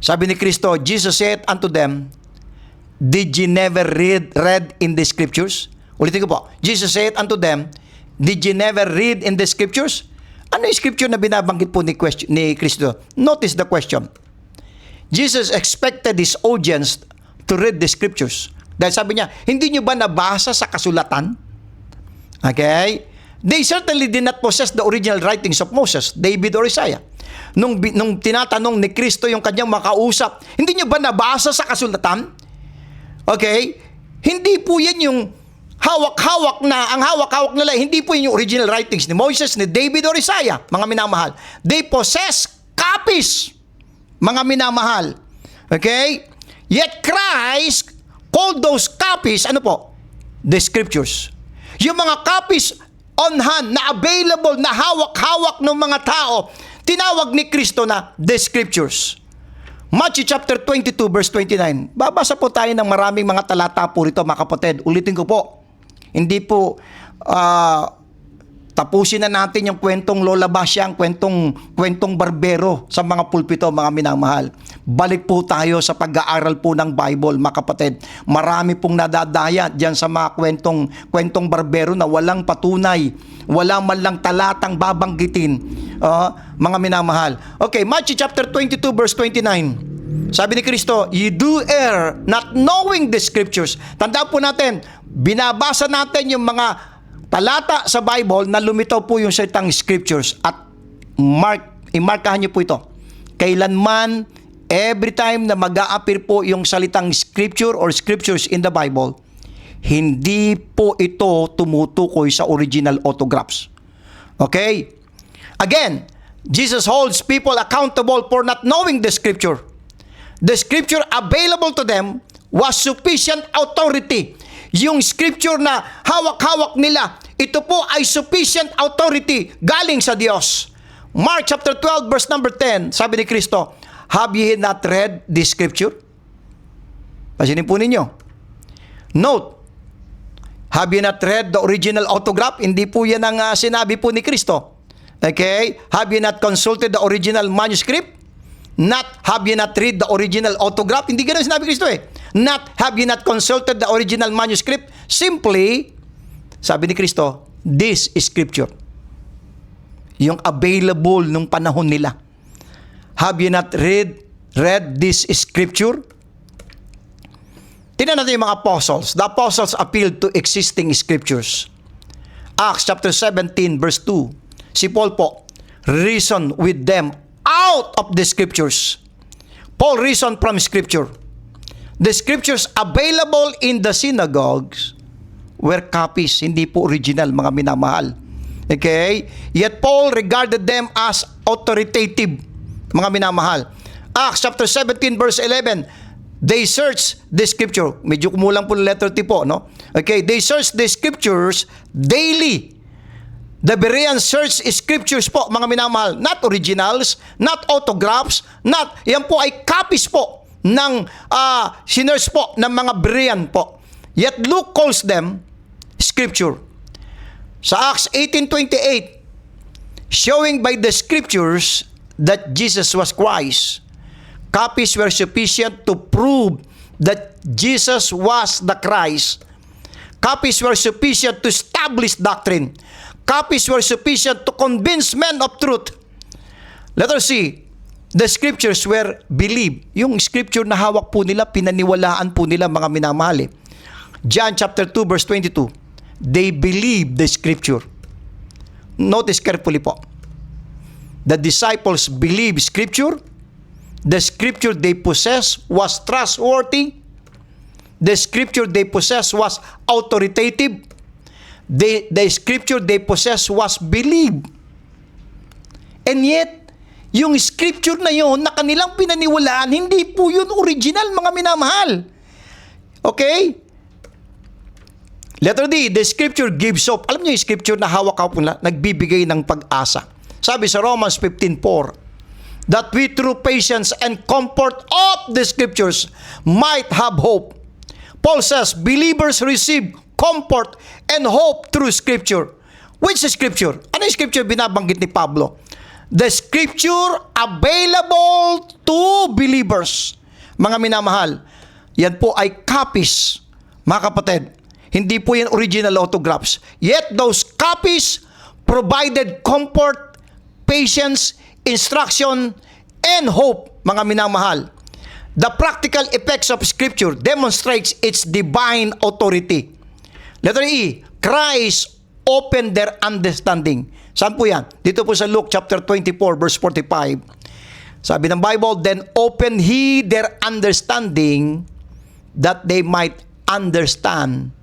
Sabi ni Kristo, Jesus said unto them, did ye never read in the scriptures? Ulitin ko po. Jesus said unto them, did ye never read in the scriptures? Ano yung scripture na binabanggit po ni Kristo? Notice the question. Jesus expected his audience to read the scriptures. Dahil sabi niya, hindi nyo ba nabasa sa kasulatan? Okay? They certainly did not possess the original writings of Moses, David, or Isaiah. Nung tinatanong ni Kristo yung kanyang makausap, hindi nyo ba nabasa sa kasulatan? Okay? Hindi po yan yung ang hawak-hawak nila, hindi po yung original writings ni Moses, ni David, or Isaiah, mga minamahal. They possess copies, mga minamahal. Okay? Yet Christ called those copies, ano po? The scriptures. Yung mga copies on hand, na available, na hawak-hawak ng mga tao, tinawag ni Kristo na the scriptures. Matthew chapter 22 verse 29. Babasa po tayo ng maraming mga talata po rito, mga kapatid. Ulitin ko po, hindi po tapusin na natin yung kwentong Lola Basyang, kwentong barbero sa mga pulpito, mga minamahal. Balik po tayo sa pag-aaral po ng Bible, mga kapatid. Marami pong nadadaya diyan sa mga kwentong barbero na walang patunay, wala man lang talatang babanggitin, mga minamahal. Okay, Matthew chapter 22 verse 29. Sabi ni Kristo, "You do err not knowing the scriptures." Tandaan po natin, binabasa natin yung mga talata sa Bible na lumitaw po yung salitang scriptures, at imarkahan niyo po ito. Kailanman, every time na mag-a-appear po yung salitang scripture or scriptures in the Bible, hindi po ito tumutukoy sa original autographs. Okay? Again, Jesus holds people accountable for not knowing the scripture. The scripture available to them was sufficient authority. Yung scripture na hawak-hawak nila, ito po ay sufficient authority galing sa Diyos. Mark chapter 12 verse number 10, sabi ni Kristo, "Have ye not read this scripture?" Pasinin po ninyo. Note, have you not read the original autograph? Hindi po yan ang sinabi po ni Kristo. Okay? Have you not consulted the original manuscript? Not have you not read the original autograph? Hindi ganun sinabi Kristo eh. Not have you not consulted the original manuscript? Simply, sabi ni Kristo, this is scripture. Yung available nung panahon nila. Have you not read this scripture? Tingnan natin yung mga apostles. The apostles appealed to existing scriptures. Acts chapter 17 verse 2. Si Paul po, reason with them out of the scriptures. Paul reasoned from scripture. The scriptures available in the synagogues were copies, hindi po original, mga minamahal. Okay? Yet Paul regarded them as authoritative, mga minamahal. Acts chapter 17 verse 11, they searched the scripture. Medyo kumulang po ng letter T po, no? Okay, they searched the scriptures daily. The Bereans search scriptures po, mga minamahal. Not originals, not autographs, yan po ay copies po ng sinners po, ng mga Berean po. Yet Luke calls them scripture. Sa Acts 18:28, showing by the scriptures that Jesus was Christ, copies were sufficient to prove that Jesus was the Christ. Copies were sufficient to establish doctrine. Copies were sufficient to convince men of truth. Let us see. The scriptures were believed. Yung scripture na hawak po nila, pinaniwalaan po nila, mga minamahal. John chapter 2 verse 22. They believed the scripture. Notice carefully po. The disciples believed scripture. The scripture they possessed was trustworthy. The scripture they possessed was authoritative. The scripture they possessed was believed. And yet, yung scripture na yon na kanilang pinaniwalaan, hindi po yun original, mga minamahal. Okay? Letter D, the scripture gives hope. Alam niyo yung scripture na hawak po na nagbibigay ng pag-asa. Sabi sa Romans 15:4, that we through patience and comfort of the scriptures might have hope. Paul says, believers receive comfort and hope through scripture. Which scripture? Ano yung scripture binabanggit ni Pablo? The scripture available to believers. Mga minamahal, yan po ay copies, mga kapatid. Hindi po yan original autographs. Yet those copies provided comfort, patience, instruction, and hope, mga minamahal. The practical effects of scripture demonstrates its divine authority. Letter E, Christ opened their understanding. Saan po yan? Dito po sa Luke chapter 24 verse 45. Sabi ng Bible, then opened he their understanding that they might understand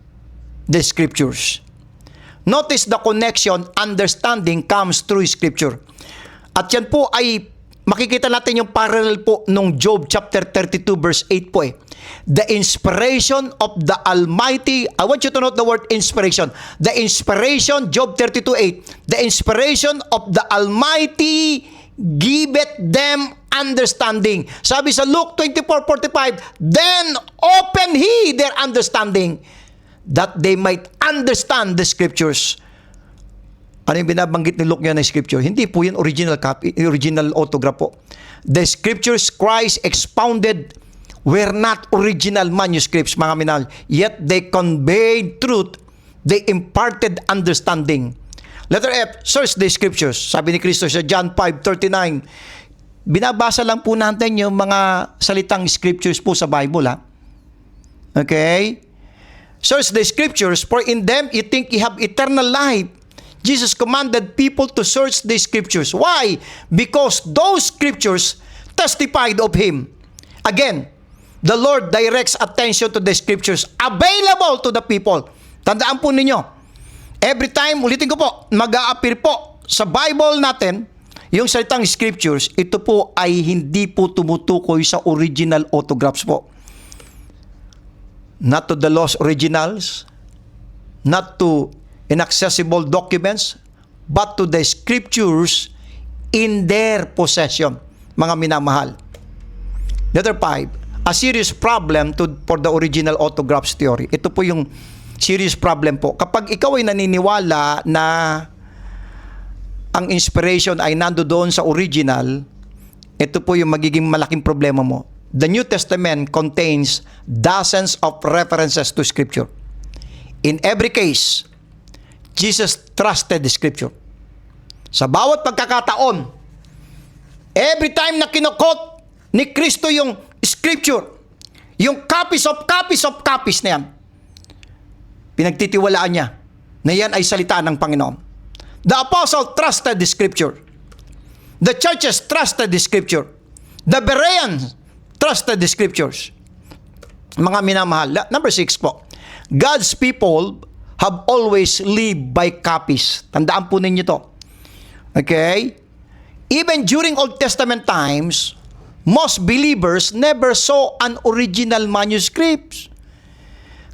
the scriptures. Notice the connection, understanding comes through scripture. At yan po ay makikita natin yung parallel po nung Job chapter 32 verse 8 po eh. The inspiration of the Almighty. I want you to note the word inspiration. The inspiration, Job 32:8. The inspiration of the Almighty giveth them understanding. Sabi sa Luke 24:45, then open he their understanding that they might understand the scriptures. Ano yung binabanggit ni Luke niya na scripture? Hindi po yun original copy, original autograph po. The scriptures Christ expounded were not original manuscripts, mga minal. Yet they conveyed truth. They imparted understanding. Letter F, search the scriptures. Sabi ni Kristo sa John 5:39. Binabasa lang po natin yung mga salitang scriptures po sa Bible, ha? Okay? Search the scriptures, for in them you think you have eternal life. Jesus commanded people to search the scriptures. Why? Because those scriptures testified of Him. Again, the Lord directs attention to the scriptures available to the people. Tandaan po ninyo, every time, ulitin ko po, mag-a-appear po sa Bible natin, yung salitang scriptures, ito po ay hindi po tumutukoy sa original autographs po. Not to the lost originals, not to inaccessible documents, but to the scriptures in their possession, mga minamahal. Letter 5, a serious problem for the original autographs theory. Ito po yung serious problem po. Kapag ikaw ay naniniwala na ang inspiration ay nandoon sa original, ito po yung magiging malaking problema mo. The New Testament contains dozens of references to Scripture. In every case, Jesus trusted the Scripture. Sa bawat pagkakataon, every time na kinukot ni Kristo yung Scripture, yung copies na yan, pinagtitiwalaan niya na yan ay salita ng Panginoon. The apostle trusted the Scripture. The churches trusted the Scripture. The Bereans trusted the Scriptures. Mga minamahal. Number 6 po. God's people have always lived by copies. Tandaan po ninyo to. Okay? Even during Old Testament times, most believers never saw an original manuscript.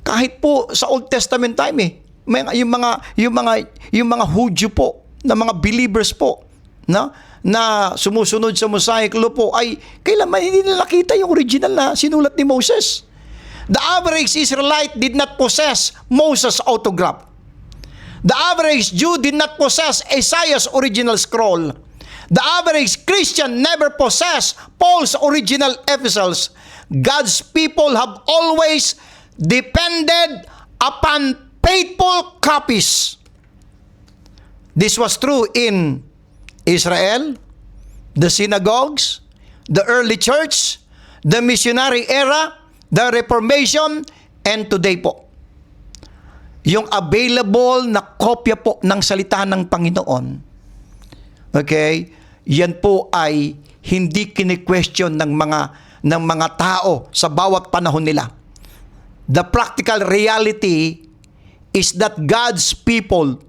Kahit po sa Old Testament time yung mga Hudyo po, na mga believers po, na sumusunod sa Mosaic Law po, ay kailanman hindi nila nakita yung original na sinulat ni Moses. The average Israelite did not possess Moses' autograph. The average Jew did not possess Isaiah's original scroll. The average Christian never possessed Paul's original epistles. God's people have always depended upon faithful copies. This was true in Israel, the synagogues, the early church, the missionary era, the Reformation, and today po. Yung available na kopya po ng salita ng Panginoon, okay, yan po ay hindi kini-question ng mga tao sa bawat panahon nila. The practical reality is that God's people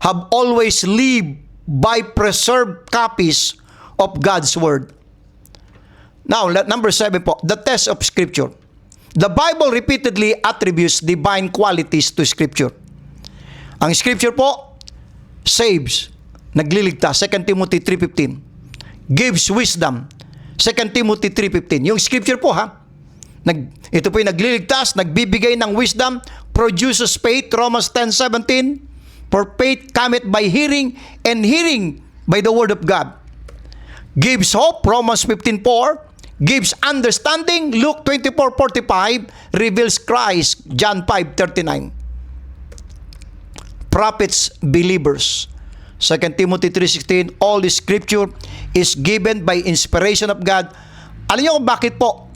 have always lived by preserved copies of God's Word. Now, number 7 po, the test of Scripture. The Bible repeatedly attributes divine qualities to Scripture. Ang Scripture po, saves, nagliligtas, 2 Timothy 3:15. Gives wisdom, 2 Timothy 3:15. Yung Scripture po ito po yung nagliligtas, nagbibigay ng wisdom, produces faith, Romans 10:17. For faith cometh by hearing, and hearing by the Word of God. Gives hope, Romans 15:4. Gives understanding, Luke 24:45. Reveals Christ, John 5:39. Prophets, believers, 2 Timothy 3:16. All the Scripture is given by inspiration of God. Alam niyo kung bakit po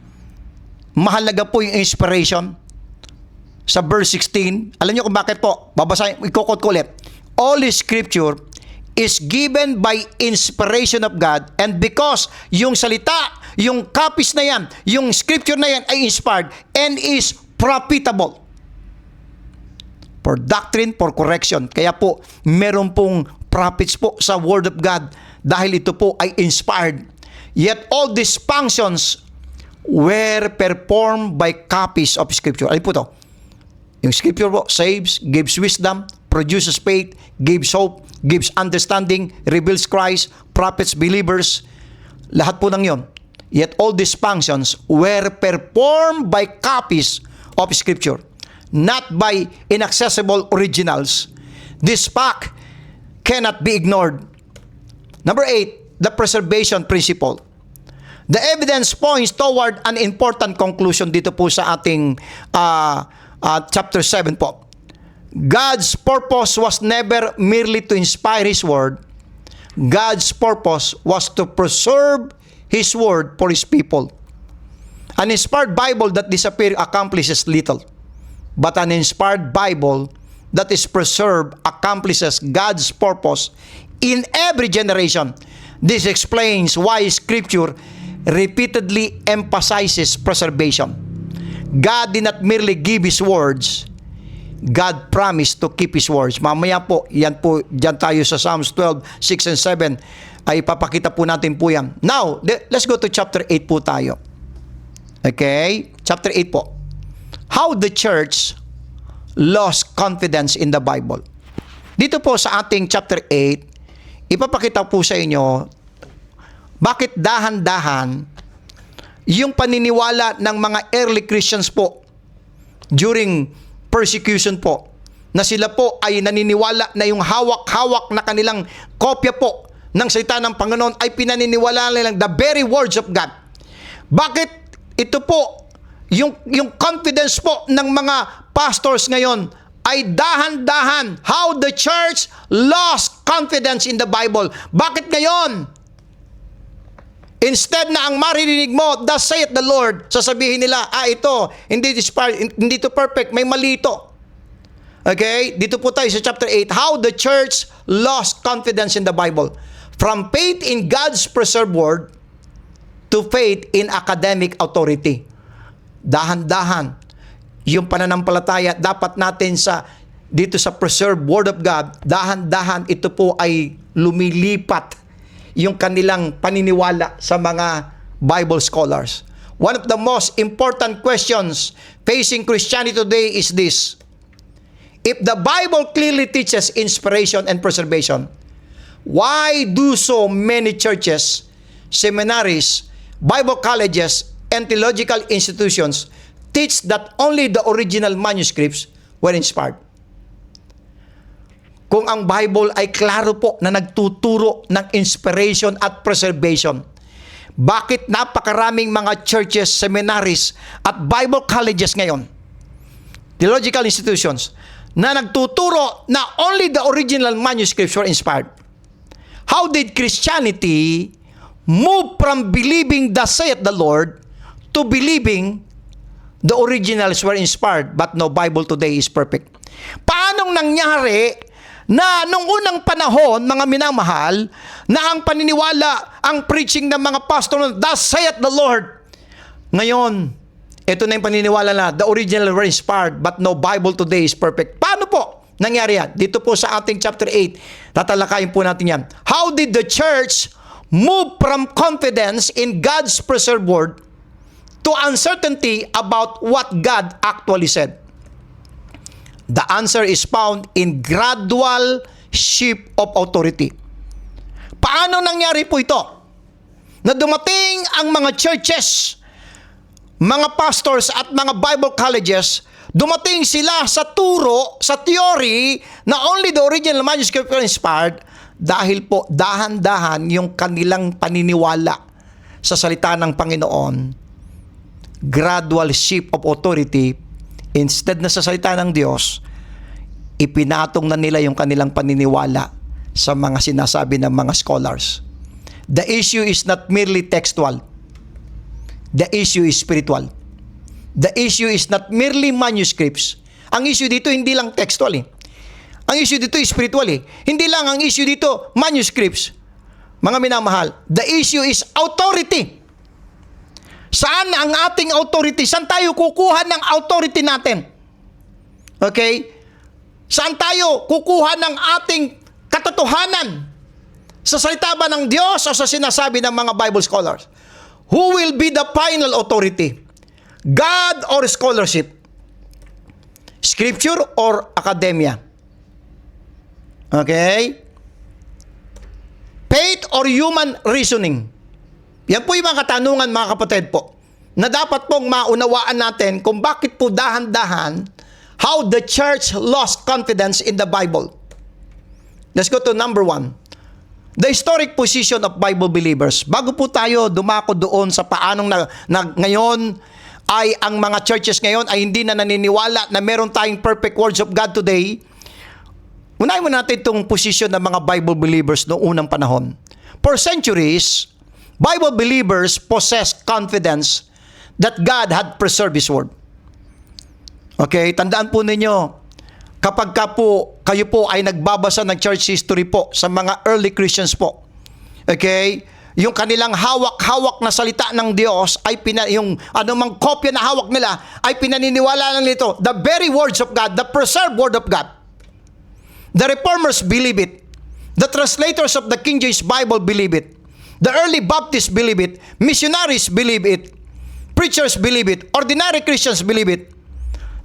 mahalaga po yung inspiration? Sa verse 16, alam niyo kung bakit po? Babasahin, ikukot ko ulit. All the Scripture is given by inspiration of God, and because yung salita, yung copies na yan, yung Scripture na yan ay inspired and is profitable for doctrine, for correction. Kaya po, meron pong prophets po sa Word of God dahil ito po ay inspired. Yet all these functions were performed by copies of Scripture. Ano po to? Yung Scripture po saves, gives wisdom, produces faith, gives hope, gives understanding, reveals Christ, prophets, believers, lahat po ng yon. Yet all these functions were performed by copies of Scripture, not by inaccessible originals. This fact cannot be ignored. Number 8, the preservation principle. The evidence points toward an important conclusion dito po sa ating chapter 7 po. God's purpose was never merely to inspire His Word. God's purpose was to preserve His Word for His people. An inspired Bible that disappears accomplishes little, but an inspired Bible that is preserved accomplishes God's purpose in every generation. This explains why Scripture repeatedly emphasizes preservation. God did not merely give His words, God promised to keep His words. Mamaya po, dyan tayo sa Psalms 12, 6 and 7, ay papakita po natin po yan. Now, let's go to chapter 8 po tayo. Okay? Chapter 8 po. How the church lost confidence in the Bible. Dito po sa ating chapter 8, ipapakita po sa inyo bakit dahan-dahan yung paniniwala ng mga early Christians po during persecution po, na sila po ay naniniwala na yung hawak-hawak na kanilang kopya po ng salita ng Panginoon ay pinaniniwala nilang the very words of God. Bakit ito po, yung confidence po ng mga pastors ngayon ay dahan-dahan, how the church lost confidence in the Bible. Bakit ngayon? Instead na ang maririnig mo, thus saith the Lord, sasabihin nila, ito, hindi to perfect, may mali ito. Okay? Dito po tayo sa chapter 8, how the church lost confidence in the Bible. From faith in God's preserved word to faith in academic authority. Dahan-dahan. Yung pananampalataya, dapat natin dito sa preserved word of God, dahan-dahan ito po ay lumilipat yung kanilang paniniwala sa mga Bible scholars. One of the most important questions facing Christianity today is this: if the Bible clearly teaches inspiration and preservation, why do so many churches, seminaries, Bible colleges, and theological institutions teach that only the original manuscripts were inspired? Kung ang Bible ay klaro po na nagtuturo ng inspiration at preservation, bakit napakaraming mga churches, seminaries, at Bible colleges ngayon, theological institutions, na nagtuturo na only the original manuscripts were inspired? How did Christianity move from believing thus saith the Lord to believing the originals were inspired but no Bible today is perfect. Paanong nangyari na nung unang panahon, mga minamahal, na ang paniniwala, ang preaching ng mga pastor, thus saith the Lord. Ngayon, ito na yung paniniwala na the original were inspired but no Bible today is perfect. Paano po nangyari yan? Dito po sa ating chapter 8, tatalakayin po natin yan. How did the church move from confidence in God's preserved word to uncertainty about what God actually said? The answer is found in gradual shift of authority. Paano nangyari po ito? Na dumating ang mga churches, mga pastors at mga Bible colleges, dumating sila sa turo, sa theory na only the original manuscript were inspired dahil po dahan-dahan yung kanilang paniniwala sa salita ng Panginoon. Gradual shift of authority, instead na sa salita ng Diyos, ipinatong na nila yung kanilang paniniwala sa mga sinasabi ng mga scholars. The issue is not merely textual. The issue is spiritual. The issue is not merely manuscripts. Ang issue dito hindi lang textual eh. Ang issue dito is spiritual eh. Hindi lang ang issue dito manuscripts. Mga minamahal, the issue is authority. Saan ang ating authority? Saan tayo kukuha ng authority natin? Okay? Saan tayo kukuha ng ating katotohanan? Sa salita ba ng Diyos o sa sinasabi ng mga Bible scholars? Who will be the final authority? God or scholarship? Scripture or academia? Okay? Faith or human reasoning? Yan po yung mga katanungan, mga kapatid po, na dapat pong maunawaan natin kung bakit po dahan-dahan how the church lost confidence in the Bible. Let's go to number 1. The historic position of Bible believers. Bago po tayo dumako doon sa paanong ngayon ay ang mga churches ngayon ay hindi na naniniwala na meron tayong perfect words of God today, unahin mo natin itong position ng mga Bible believers noong unang panahon. For centuries, Bible believers possessed confidence that God had preserved His Word. Okay, tandaan po ninyo, kapag kayo po ay nagbabasa ng church history po sa mga early Christians po, okay, yung kanilang hawak-hawak na salita ng Diyos ay yung anumang kopya na hawak nila ay pinaniniwala lang nito, the very words of God, the preserved word of God. The Reformers believe it. The translators of the King James Bible believe it. The early Baptists believe it. Missionaries believe it. Preachers believe it. Ordinary Christians believe it.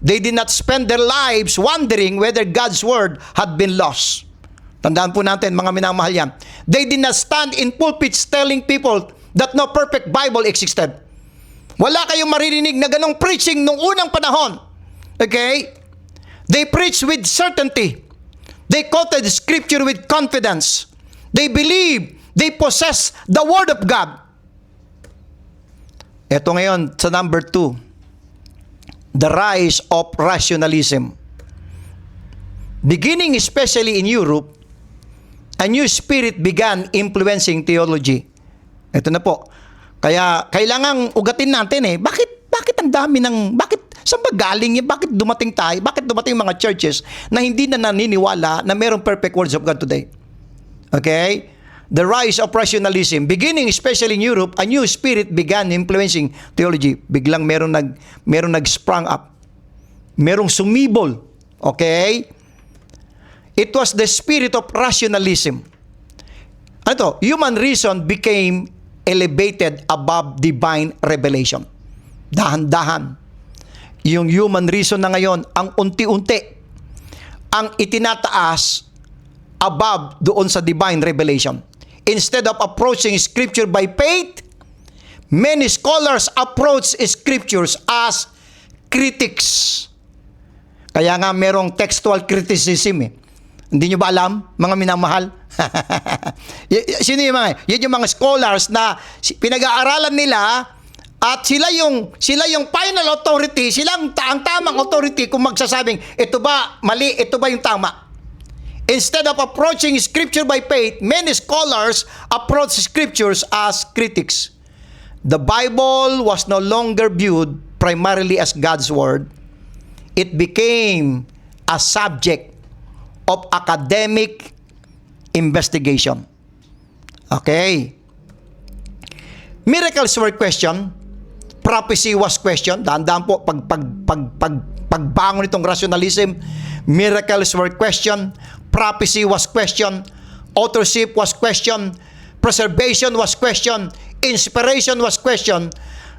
They did not spend their lives wondering whether God's word had been lost. Tandaan po natin, mga minamahal yan. They did not stand in pulpits telling people that no perfect Bible existed. Wala kayong maririnig na ganong preaching nung unang panahon. Okay? They preached with certainty. They quoted scripture with confidence. They believe. They possess the word of God. Ito ngayon sa number 2. The rise of rationalism. Beginning especially in Europe, a new spirit began influencing theology. Ito na po. Kaya kailangang ugatin natin eh. Bakit ang dami saan ba galing yan? Bakit dumating mga churches na hindi na naniniwala na mayroong perfect words of God today? Okay? The rise of rationalism. Beginning especially in Europe, a new spirit began influencing theology. Biglang meron nag-sprang up. Merong sumibol. Okay? It was the spirit of rationalism. Ano to? Human reason became elevated above divine revelation. Dahan-dahan. Yung human reason na ngayon, ang unti-unti, ang itinataas above doon sa divine revelation. Instead of approaching scripture by faith, many scholars approach scriptures as critics. Kaya nga merong textual criticism eh. Hindi nyo ba alam, mga minamahal? Sino yung mga scholars na pinag-aaralan nila at sila yung final authority, ang tamang authority kung magsasabing, ito ba mali, ito ba yung tama? Instead of approaching Scripture by faith, many scholars approach Scriptures as critics. The Bible was no longer viewed primarily as God's Word. It became a subject of academic investigation. Okay. Miracles were questioned. Prophecy was questioned. Dahan-dahan po, pagbangon itong rationalism, miracles were questioned. Prophecy was questioned. Authorship was questioned. Preservation was questioned. Inspiration was questioned.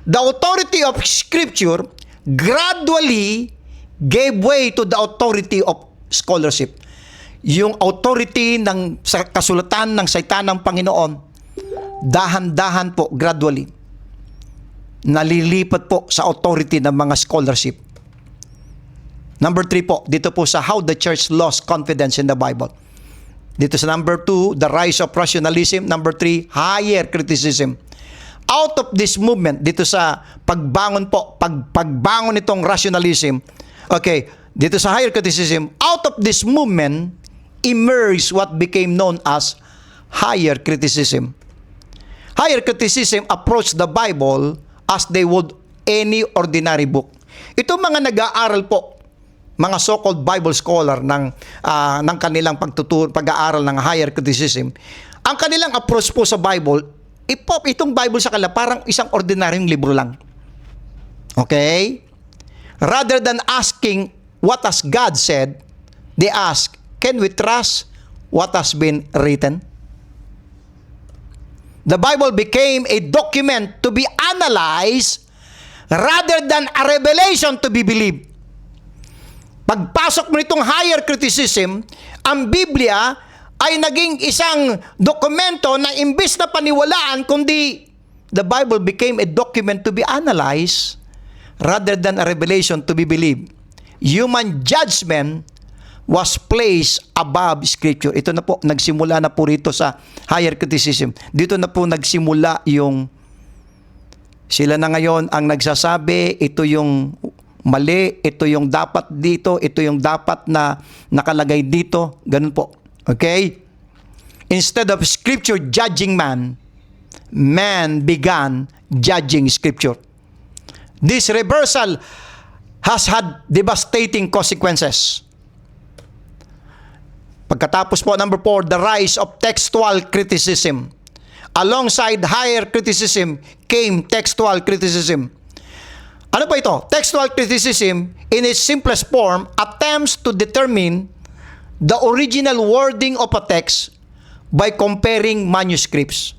The authority of Scripture gradually gave way to the authority of scholarship. Yung authority ng kasulatan ng salita ng Panginoon, dahan-dahan po, gradually, nalilipat po sa authority ng mga scholarship. Number 3 po, dito po sa how the church lost confidence in the Bible. Dito sa number 2, the rise of rationalism. Number 3, higher criticism. Out of this movement, dito sa pagbangon po, pagbangon itong rationalism, okay, dito sa higher criticism, out of this movement, emerged what became known as higher criticism. Higher criticism approached the Bible as they would any ordinary book. Ito mga nag-aaral po, mga so-called Bible scholar ng kanilang pag-aaral ng higher criticism, ang kanilang approach po sa Bible, itong Bible sa kanila parang isang ordinaryong libro lang. Okay? Rather than asking what has God said, they ask, can we trust what has been written? The Bible became a document to be analyzed rather than a revelation to be believed. Pagpasok mo nitong higher criticism, ang Biblia ay naging isang dokumento na imbis na paniwalaan, kundi the Bible became a document to be analyzed rather than a revelation to be believed. Human judgment was placed above Scripture. Ito na po, nagsimula na po rito sa higher criticism. Dito na po nagsimula yung sila na ngayon ang nagsasabi, ito yung mali, ito yung dapat dito, ito yung dapat na nakalagay dito. Ganun po. Okay? Instead of Scripture judging man, man began judging Scripture. This reversal has had devastating consequences. Pagkatapos po, number 4, the rise of textual criticism. Alongside higher criticism came textual criticism. Ano po ito? Textual criticism, in its simplest form, attempts to determine the original wording of a text by comparing manuscripts.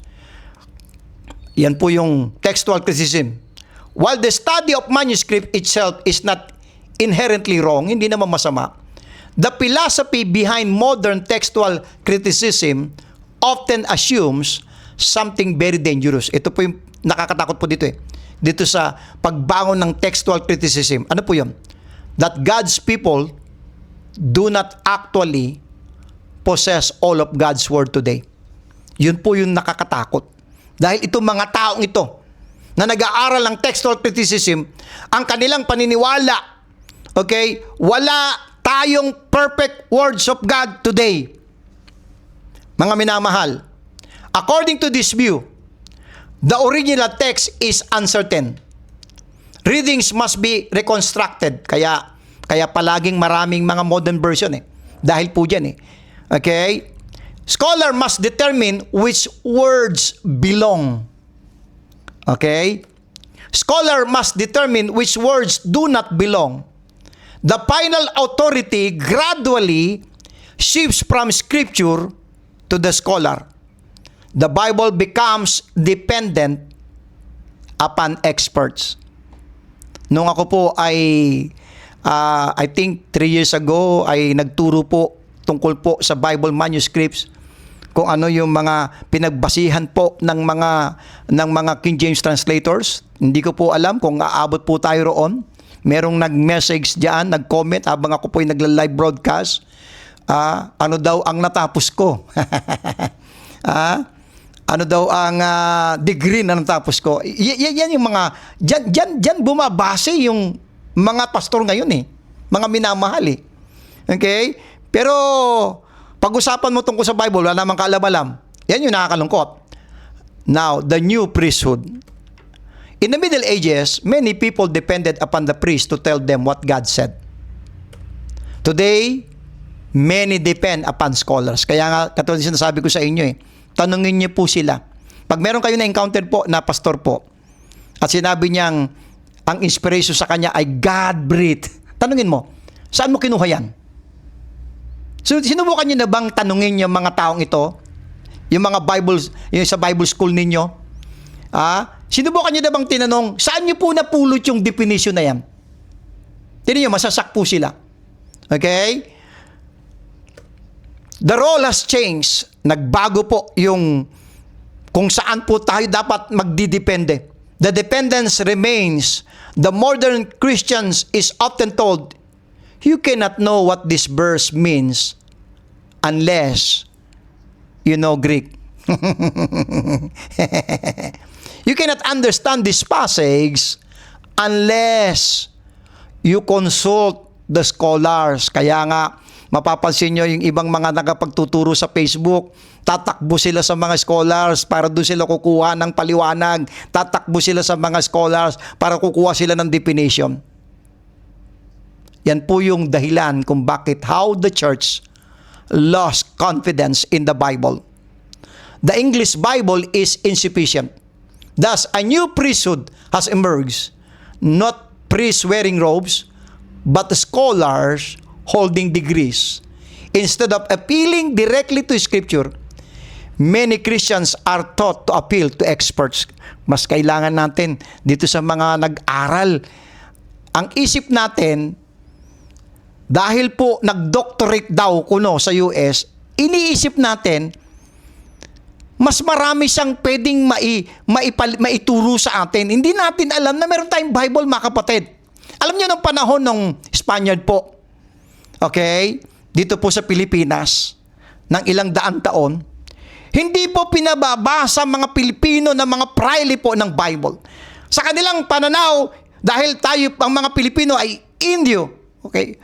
Yan po yung textual criticism. While the study of manuscript itself is not inherently wrong, hindi naman masama, the philosophy behind modern textual criticism often assumes something very dangerous. Ito po yung nakakatakot po dito eh. Dito sa pagbangon ng textual criticism. Ano po yun? That God's people do not actually possess all of God's word today. Yun po yung nakakatakot. Dahil itong mga taong ito na nag-aaral ng textual criticism, ang kanilang paniniwala, okay, wala tayong perfect words of God today. Mga minamahal, according to this view, the original text is uncertain. Readings must be reconstructed. Kaya palaging maraming mga modern version eh. Dahil po dyan eh. Okay? Scholar must determine which words belong. Okay? Scholar must determine which words do not belong. The final authority gradually shifts from Scripture to the scholar. The Bible becomes dependent upon experts. Nung ako po ay, I think 3 years ago, ay nagturo po tungkol po sa Bible manuscripts, kung ano yung mga pinagbasihan po ng mga King James translators. Hindi ko po alam kung aabot po tayo roon. Merong nag-message diyan, nag-comment habang ako po ay nagla-live broadcast. Ano daw ang natapos ko? Ano daw ang degree na natapos ko? Yan yung mga, dyan bumabase yung mga pastor ngayon eh. Mga minamahal eh. Okay? Pero, Pag-usapan mo tungkol sa Bible, wala namang kaalam-alam. Yan yung nakakalungkot. Now, the new priesthood. In the Middle Ages, many people depended upon the priest to tell them what God said. Today, many depend upon scholars. Kaya nga, katulad sinasabi ko sa inyo tanungin niyo po sila. Pag meron kayo na-encounter po na pastor po, at sinabi niyang ang inspiration sa kanya ay God-breathed, tanungin mo, saan mo kinuha yan? So, sinubukan niyo na bang tanungin yung mga taong ito? Yung mga yung sa Bible school ninyo? Sinubukan niyo na bang tinanong, saan niyo po napulot yung definition na yan? Tignan niyo, masasak po sila. Okay? The role has changed. Nagbago po yung kung saan po tayo dapat magdidepende. The dependence remains. The modern Christians is often told, you cannot know what this verse means unless you know Greek. You cannot understand this passage unless you consult the scholars. Kaya nga, mapapansin nyo yung ibang mga nakapagtuturo sa Facebook, tatakbo sila sa mga scholars para doon sila kukuha ng paliwanag. Tatakbo sila sa mga scholars para kukuha sila ng definition. Yan po yung dahilan kung bakit how the church lost confidence in the Bible. The English Bible is insufficient. Thus, a new priesthood has emerged. Not priests wearing robes, but scholars holding degrees. Instead of appealing directly to Scripture, many Christians are taught to appeal to experts. Mas kailangan natin dito sa mga nag-aral. Ang isip natin, dahil po nag-doctorate daw kuno sa US, iniisip natin, mas marami siyang pwedeng maituro sa atin. Hindi natin alam na meron tayong Bible, mga kapatid. Alam niyo, nung panahon ng Spaniard po, okay, dito po sa Pilipinas, ng ilang daang taon, hindi po pinababasa mga Pilipino na mga praile po ng Bible. Sa kanilang pananaw, dahil tayo, ang mga Pilipino ay Indio, okay,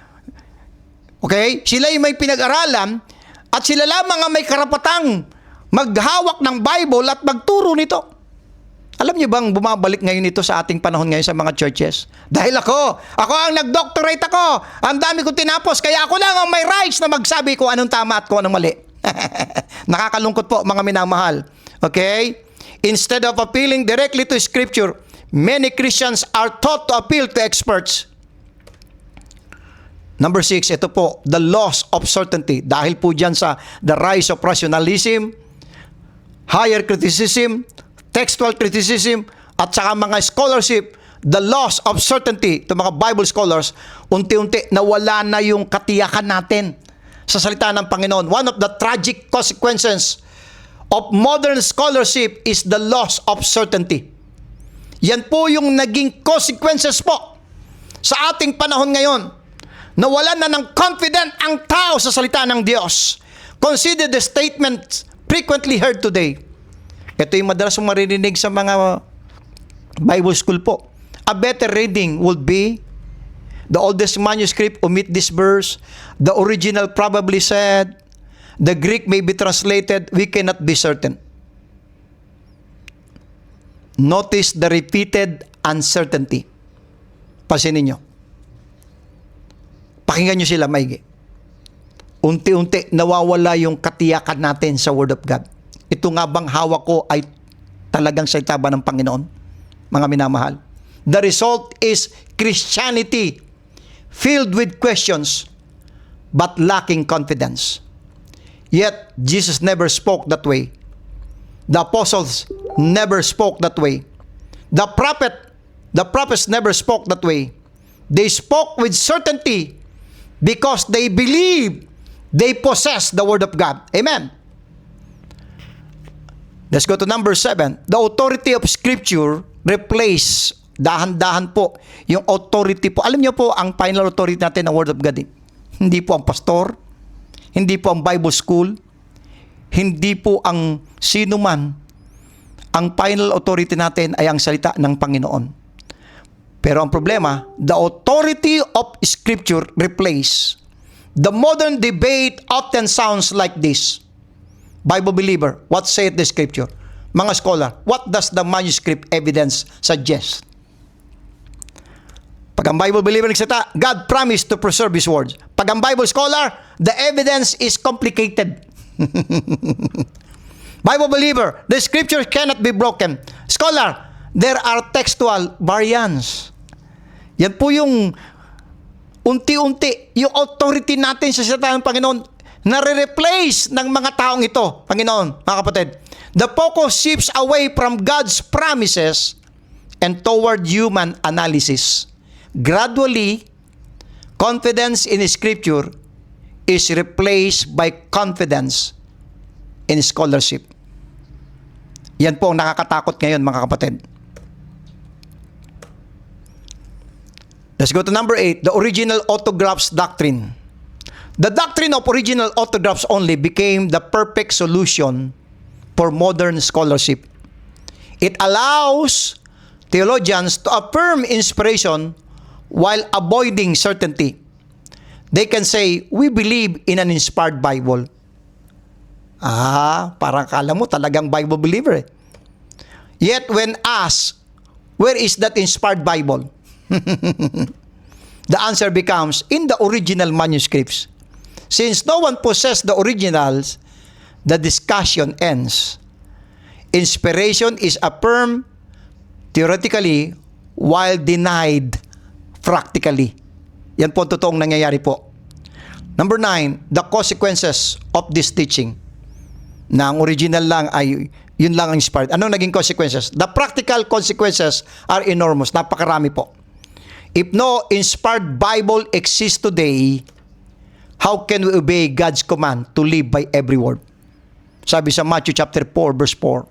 sila yung may pinag-aralan at sila lamang ang may karapatang maghawak ng Bible at magturo nito. Alam niyo bang bumabalik ngayon ito sa ating panahon ngayon sa mga churches? Dahil ako ang nag-doctorate ako. Ang dami kong tinapos, kaya ako lang ang may rights na magsabi ko anong tama at kung anong mali. Nakakalungkot po, mga minamahal. Okay? Instead of appealing directly to Scripture, many Christians are taught to appeal to experts. Number 6, ito po, the loss of certainty. Dahil po dyan sa the rise of rationalism, higher criticism, textual criticism, at saka mga scholarship, the loss of certainty, ito mga Bible scholars, unti-unti nawala na yung katiyakan natin sa salita ng Panginoon. One of the tragic consequences of modern scholarship is the loss of certainty. Yan po yung naging consequences po sa ating panahon ngayon. Nawalan na ng confident ang tao sa salita ng Diyos. Consider the statement frequently heard today. Ito yung madalas mong maririnig sa mga Bible school po. A better reading would be, the oldest manuscript omit this verse, the original probably said, the Greek may be translated, we cannot be certain. Notice the repeated uncertainty. Pansinin nyo. Pakinggan nyo sila maigi. Unti-unti nawawala yung katiyakan natin sa Word of God. Ito nga bang hawak ko ay talagang salita ba ng Panginoon? Mga minamahal. The result is Christianity filled with questions but lacking confidence. Yet, Jesus never spoke that way. The apostles never spoke that way. The prophets never spoke that way. They spoke with certainty because they believed they possess the Word of God. Amen. Let's go to number 7. The authority of Scripture replace, dahan-dahan po, yung authority po. Alam niyo po, ang final authority natin ng Word of God. Hindi po ang pastor, hindi po ang Bible school, hindi po ang sino man. Ang final authority natin ay ang salita ng Panginoon. Pero ang problema, the authority of Scripture replace The modern debate often sounds like this. Bible believer, what saith the scripture? Mga scholar, what does the manuscript evidence suggest? Pag ang Bible believer nagsalita, God promised to preserve His words. Pag ang Bible scholar, the evidence is complicated. Bible believer, the scripture cannot be broken. Scholar, there are textual variants. Yan po yung unti-unti, yung authority natin sa salita ng Panginoon, nare-replace ng mga taong ito, Panginoon, mga kapatid. The focus shifts away from God's promises and toward human analysis. Gradually, confidence in Scripture is replaced by confidence in scholarship. Yan po ang nakakatakot ngayon, mga kapatid. Let's go to number 8, the original autographs doctrine. The doctrine of original autographs only became the perfect solution for modern scholarship. It allows theologians to affirm inspiration while avoiding certainty. They can say, we believe in an inspired Bible. Parang kala mo talagang Bible believer. Yet when asked, where is that inspired Bible? The answer becomes, in the original manuscripts. Since no one possessed the originals, the discussion ends. Inspiration is affirmed theoretically while denied practically. Yan po totoong nangyayari po. Number 9, the consequences of this teaching. Na ang original lang ay yun lang ang inspired. Anong naging consequences? The practical consequences are enormous. Napakarami po. If no inspired Bible exists today, how can we obey God's command to live by every word? Sabi sa Matthew chapter 4 verse 4,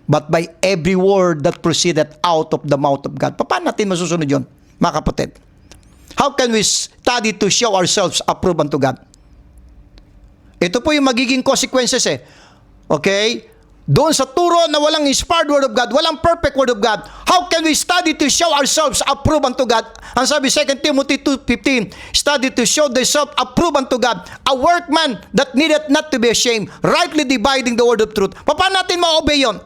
but by every word that proceeded out of the mouth of God. Paano natin masusunod yun, mga kapatid? How can we study to show ourselves approved unto God? Ito po yung magiging consequences Okay? Doon sa turo na walang inspired word of God, walang perfect word of God, how can we study to show ourselves approved unto God? Ang sabi 2 Timothy 2:15, study to show thyself approved unto God, a workman that needeth not to be ashamed, rightly dividing the word of truth. Paano natin ma-obey yun?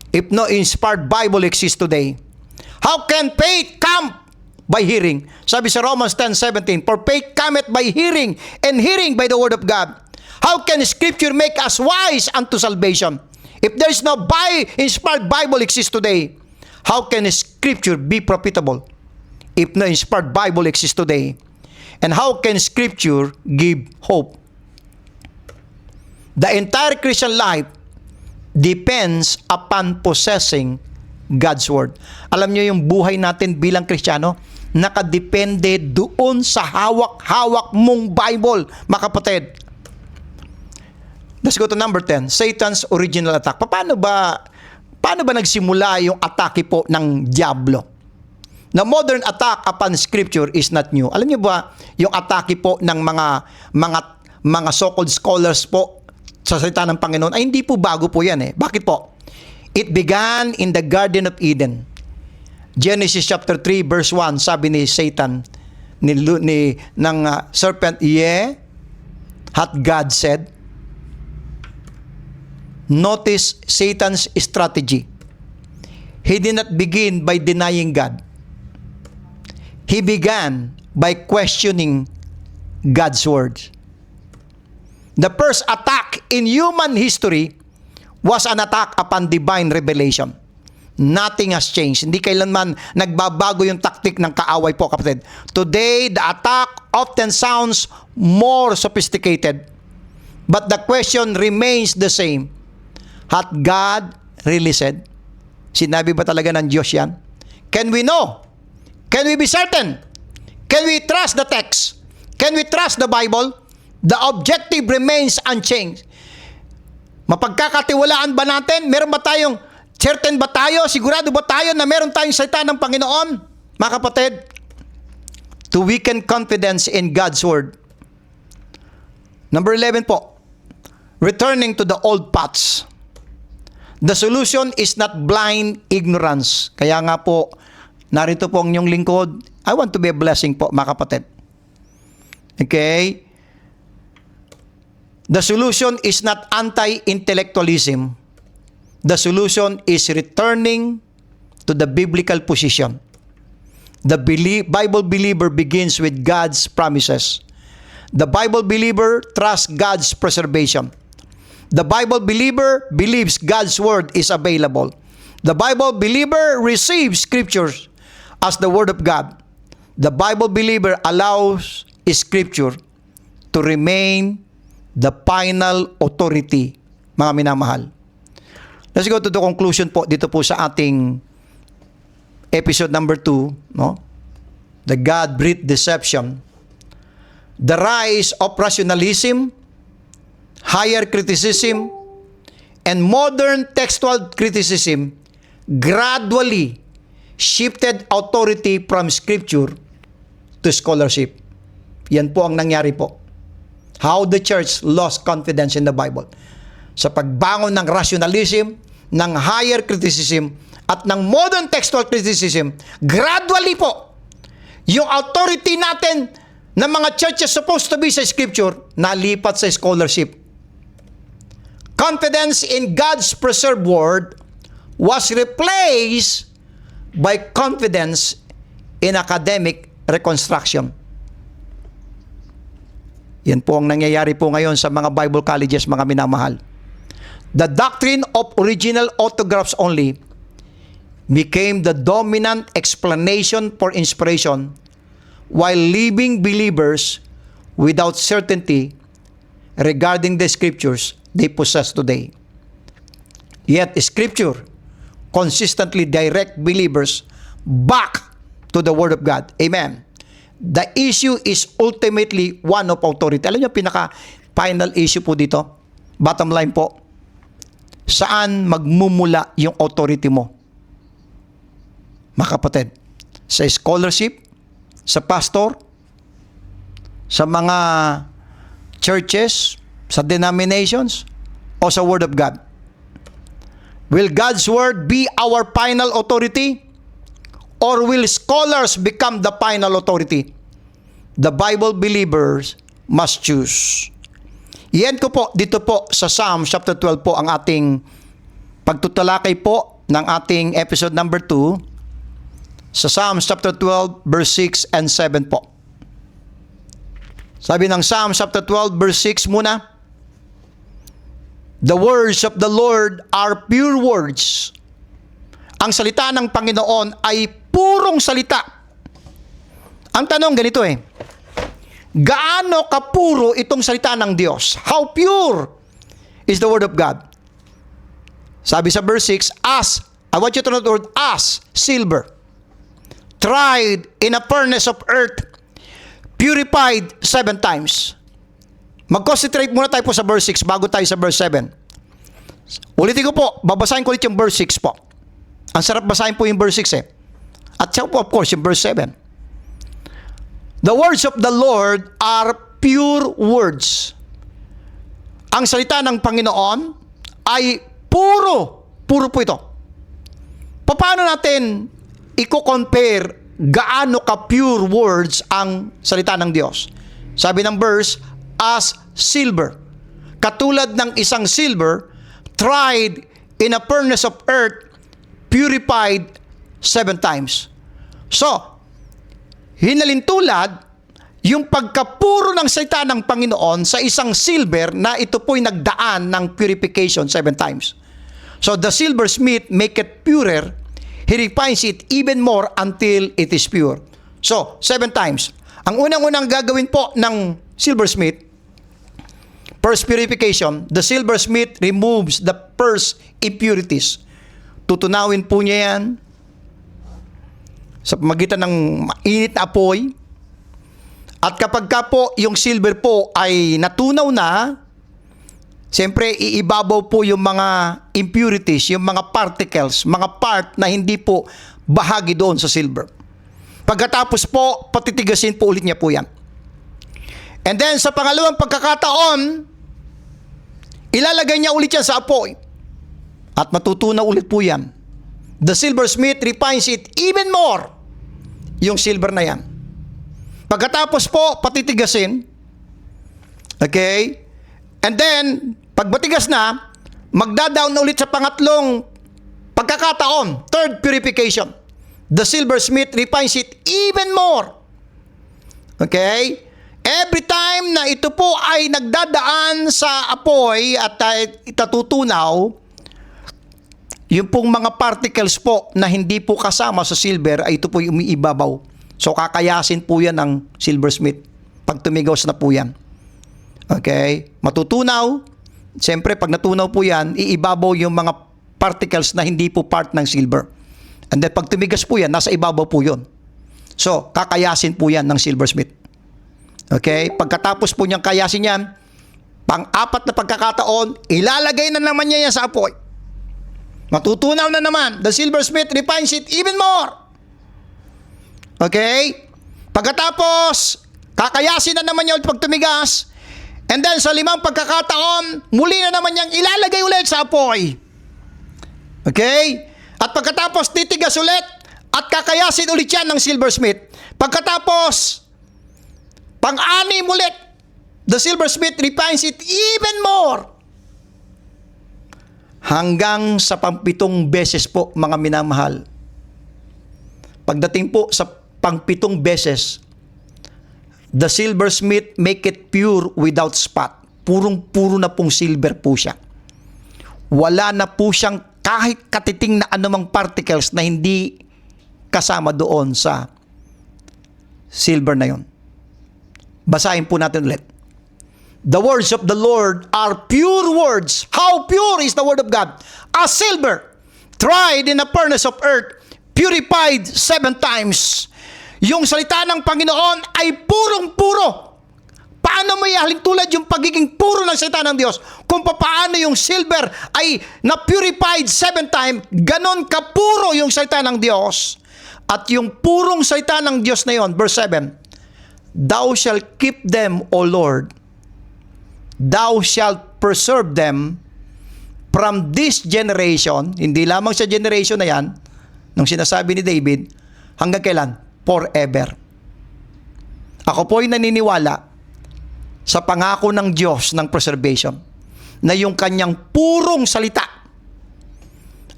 If no inspired Bible exists today, how can faith come by hearing? Sabi sa Romans 10:17, for faith cometh by hearing, and hearing by the word of God. How can Scripture make us wise unto salvation? If there is no inspired Bible exists today, how can Scripture be profitable? If no inspired Bible exists today, and how can Scripture give hope? The entire Christian life depends upon possessing God's Word. Alam niyo yung buhay natin bilang Kristiyano, nakadepende doon sa hawak-hawak mong Bible, mga kapatid. Let's go to number 10, Satan's original attack. Paano ba nagsimula yung atake po ng Diablo? The modern attack upon Scripture is not new. Alam niyo ba yung atake po ng mga so-called scholars po sa salita ng Panginoon ay hindi po bago po yan Bakit po? It began in the Garden of Eden. Genesis chapter 3 verse 1, sabi ni Satan ng serpent, hath God said. Notice Satan's strategy. He did not begin by denying God. He began by questioning God's words. The first attack in human history was an attack upon divine revelation. Nothing has changed. Hindi kailanman nagbabago yung taktik ng kaaway po, kapatid. Today, the attack often sounds more sophisticated, but the question remains the same. Hath God really said? Sinabi ba talaga ng Diyos yan? Can we know? Can we be certain? Can we trust the text? Can we trust the Bible? The objective remains unchanged. Mapagkakatiwalaan ba natin? Meron ba tayong certain ba tayo? Sigurado ba tayo na meron tayong salita ng Panginoon? Mga kapatid, to weaken confidence in God's Word. Number 11 po, returning to the old paths. The solution is not blind ignorance. Kaya nga po, narito po ang inyong lingkod. I want to be a blessing po, mga kapatid. Okay? The solution is not anti-intellectualism. The solution is returning to the biblical position. The Bible believer begins with God's promises. The Bible believer trusts God's preservation. The Bible believer believes God's word is available. The Bible believer receives scriptures as the word of God. The Bible believer allows scripture to remain the final authority, mga minamahal. Let's go to the conclusion po dito po sa ating episode number 2, no? The God-breathed deception. The rise of rationalism, higher criticism, and modern textual criticism gradually shifted authority from scripture to scholarship. Yan po ang nangyari po. How the church lost confidence in the Bible. Sa pagbangon ng rationalism, ng higher criticism, at ng modern textual criticism, gradually po, yung authority natin ng mga churches supposed to be sa scripture, nalipat sa scholarship. Confidence in God's preserved word was replaced by confidence in academic reconstruction. Yan po ang nangyayari po ngayon sa mga Bible colleges, mga minamahal. The doctrine of original autographs only became the dominant explanation for inspiration, while leaving believers without certainty regarding the scriptures they possess today. Yet scripture consistently direct believers back to the Word of God. Amen. The issue is ultimately one of authority. Alam niyo, pinaka-final issue po dito, bottom line po, saan magmumula yung authority mo? Mga kapatid, sa scholarship, sa pastor, sa mga churches, sa denominations, o sa Word of God? Will God's Word be our final authority? Or will scholars become the final authority? The Bible believers must choose. Iyan ko po, dito po sa Psalm chapter 12 po ang ating pagtutalakay po ng ating episode number 2. Sa Psalm chapter 12 verse 6 and 7 po. Sabi ng Psalm chapter 12 verse 6 muna. The words of the Lord are pure words. Ang salita ng Panginoon ay purong salita. Ang tanong ganito gaano kapuro itong salita ng Diyos? How pure is the Word of God? Sabi sa verse 6, I want you to note the word as, silver, tried in a furnace of earth, purified 7 times. Mag-concentrate muna tayo po sa verse 6 bago tayo sa verse 7. Ulitin ko po, babasahin ko ulit yung verse 6 po. Ang sarap basahin po yung verse 6 At saka po, of course, yung verse 7. The words of the Lord are pure words. Ang salita ng Panginoon ay puro po ito. Paano natin i-compare gaano ka-pure words ang salita ng Diyos? Sabi ng verse, as silver. Katulad ng isang silver, tried in a furnace of earth, purified 7 times. So, hinalintulad yung pagkapuro ng salita ng Panginoon sa isang silver na ito po'y nagdaan ng purification 7 times. So, the silversmith make it purer, he refines it even more until it is pure. So, 7 times. Ang unang-unang gagawin po ng silversmith, first purification, the silversmith removes the first impurities. Tutunawin po niya yan sa pamagitan ng mainit na apoy. At kapag ka po yung silver po ay natunaw na, siyempre iibabaw po yung mga impurities, yung mga particles, mga part na hindi po bahagi doon sa silver. Pagkatapos po, patitigasin po ulit niya po yan. And then sa pangalawang pagkakataon, ilalagay niya ulit yan sa apoy. At matutunaw ulit po yan. The silversmith refines it even more. Yung silver na yan. Pagkatapos po, patitigasin. Okay? And then, pag matigas na, magda-down ulit sa pangatlong pagkakataon. Third purification. The silversmith refines it even more. Okay? Every time na ito po ay nagdadaan sa apoy at itatutunaw, yung pong mga particles po na hindi po kasama sa silver ay ito po yung umiibabaw. So kakayasin po yan ng silversmith pag tumigaws na po yan. Okay? Matutunaw. Siyempre, pag natunaw po yan, iibabaw yung mga particles na hindi po part ng silver. And then pag tumigas po yan, nasa ibabaw po yun. So, kakayasin po yan ng silversmith. Okay? Pagkatapos po niyang kayasin yan, pang-apat na pagkakataon, ilalagay na naman niya yan sa apoy. Matutunaw na naman. The silversmith refines it even more. Okay? Pagkatapos, kakayasin na naman niya ulit pag tumigas. And then sa 5 pagkakataon, muli na naman niyang ilalagay ulit sa apoy. Okay? At pagkatapos, titigas ulit at kakayasin ulit yan ng silversmith. Pagkatapos, pang-anim ulit, the silversmith refines it even more. Hanggang sa pang-7 beses po, mga minamahal. Pagdating po sa pang-7 beses, the silversmith make it pure without spot. Purong-puro na pong silver po siya. Wala na po siyang kahit katiting na anumang particles na hindi kasama doon sa silver na yon. Basahin po natin ulit. The words of the Lord are pure words. How pure is the word of God? As silver, tried in a furnace of earth, purified 7 times. Yung salita ng Panginoon ay purong-puro. Paano mo ihalin tulad yung pagiging puro ng salita ng Diyos? Kung paano yung silver ay na-purified 7 times, ganon kapuro yung salita ng Diyos. At yung purong salita ng Diyos na yon, verse 7, Thou shalt keep them, O Lord. Thou shalt preserve them from this generation. Hindi lamang sa generation na yan, nung sinasabi ni David, hanggang kailan? Forever. Ako po'y naniniwala sa pangako ng Diyos ng preservation na yung kanyang purong salita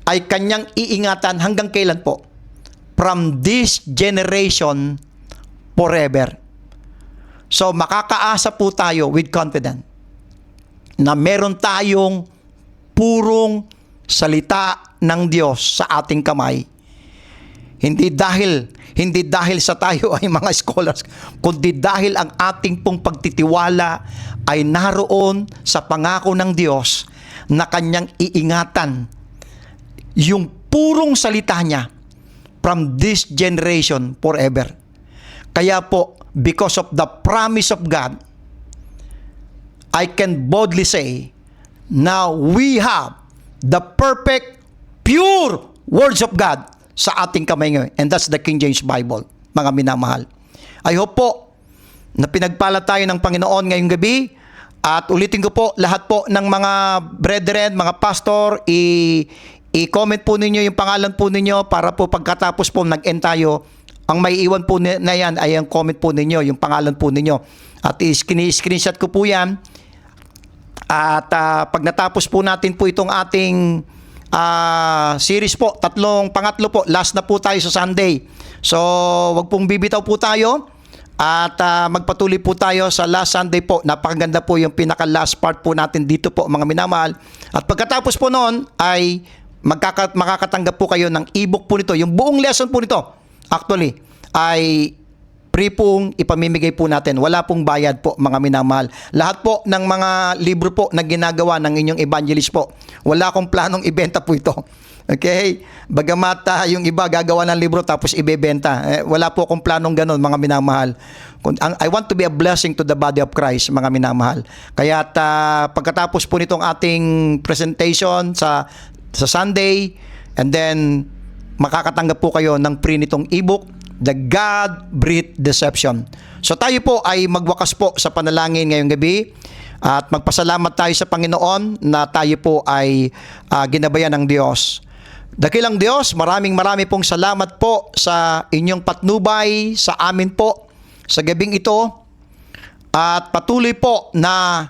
ay kanyang iingatan hanggang kailan po? From this generation forever. So makakaasa po tayo with confidence na meron tayong purong salita ng Diyos sa ating kamay. Hindi dahil sa tayo ay mga scholars, kundi dahil ang ating pong pagtitiwala ay naroon sa pangako ng Diyos na kanyang iingatan yung purong salita niya from this generation forever. Kaya po, because of the promise of God, I can boldly say, now we have the perfect, pure words of God sa ating kamay ngayon. And that's the King James Bible, mga minamahal. I hope po na pinagpala tayo ng Panginoon ngayong gabi. At ulitin ko po, lahat po ng mga brethren, mga pastor, i-comment po ninyo yung pangalan po ninyo para po pagkatapos po nag-end tayo, ang may iwan po na yan ay ang comment po ninyo, yung pangalan po ninyo. At screenshot ko po yan. At pag natapos po natin po itong ating series po, pangatlo po, last na po tayo sa Sunday. So, wag pong bibitaw po tayo at magpatuloy po tayo sa last Sunday po. Napakaganda po yung pinaka-last part po natin dito po, mga minamahal. At pagkatapos po noon ay makakatanggap po kayo ng ebook po nito. Yung buong lesson po nito, actually, ay free pong ipamimigay po natin. Wala pong bayad po, mga minamahal. Lahat po ng mga libro po na ginagawa ng inyong evangelist po, wala akong planong ibenta po ito. Okay? Bagamat yung iba gagawa ng libro tapos ibebenta. Wala po akong planong ganun, mga minamahal. I want to be a blessing to the body of Christ, mga minamahal. Kaya pagkatapos po nitong ating presentation sa Sunday, and then makakatanggap po kayo ng free nitong ebook, The God-Breathed Deception. So tayo po ay magwakas po sa panalangin ngayong gabi at magpasalamat tayo sa Panginoon na tayo po ay ginabayan ng Diyos. Dakilang Diyos, maraming pong salamat po sa inyong patnubay sa amin po sa gabing ito at patuloy po na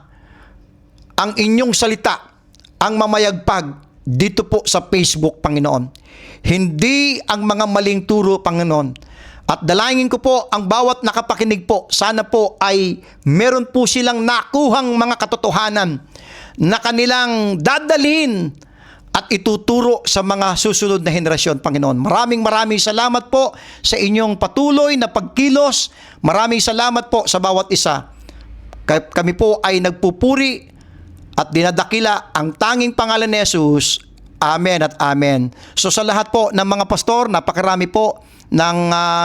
ang inyong salita ang mamayagpag dito po sa Facebook, Panginoon. Hindi ang mga maling turo, Panginoon. At dalangin ko po ang bawat nakapakinig po, sana po ay meron po silang nakuhang mga katotohanan na kanilang dadalhin at ituturo sa mga susunod na henerasyon, Panginoon. Maraming salamat po sa inyong patuloy na pagkilos. Maraming salamat po sa bawat isa. Kami po ay nagpupuri at dinadakila ang tanging pangalan ni Jesus. Amen at amen. So sa lahat po ng mga pastor, napakarami po ng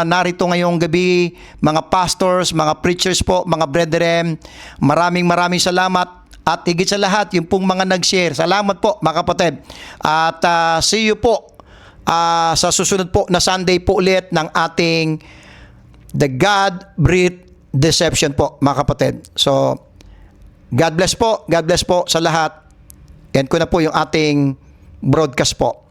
narito ngayong gabi, mga pastors, mga preachers po, mga brethren, maraming salamat. At higit sa lahat, yung pong mga nag-share. Salamat po, mga kapatid. At see you po sa susunod po na Sunday po ulit ng ating The God-Breathed Deception po, mga kapatid. So, God bless po. God bless po sa lahat. Yan ko na po yung ating broadcast po.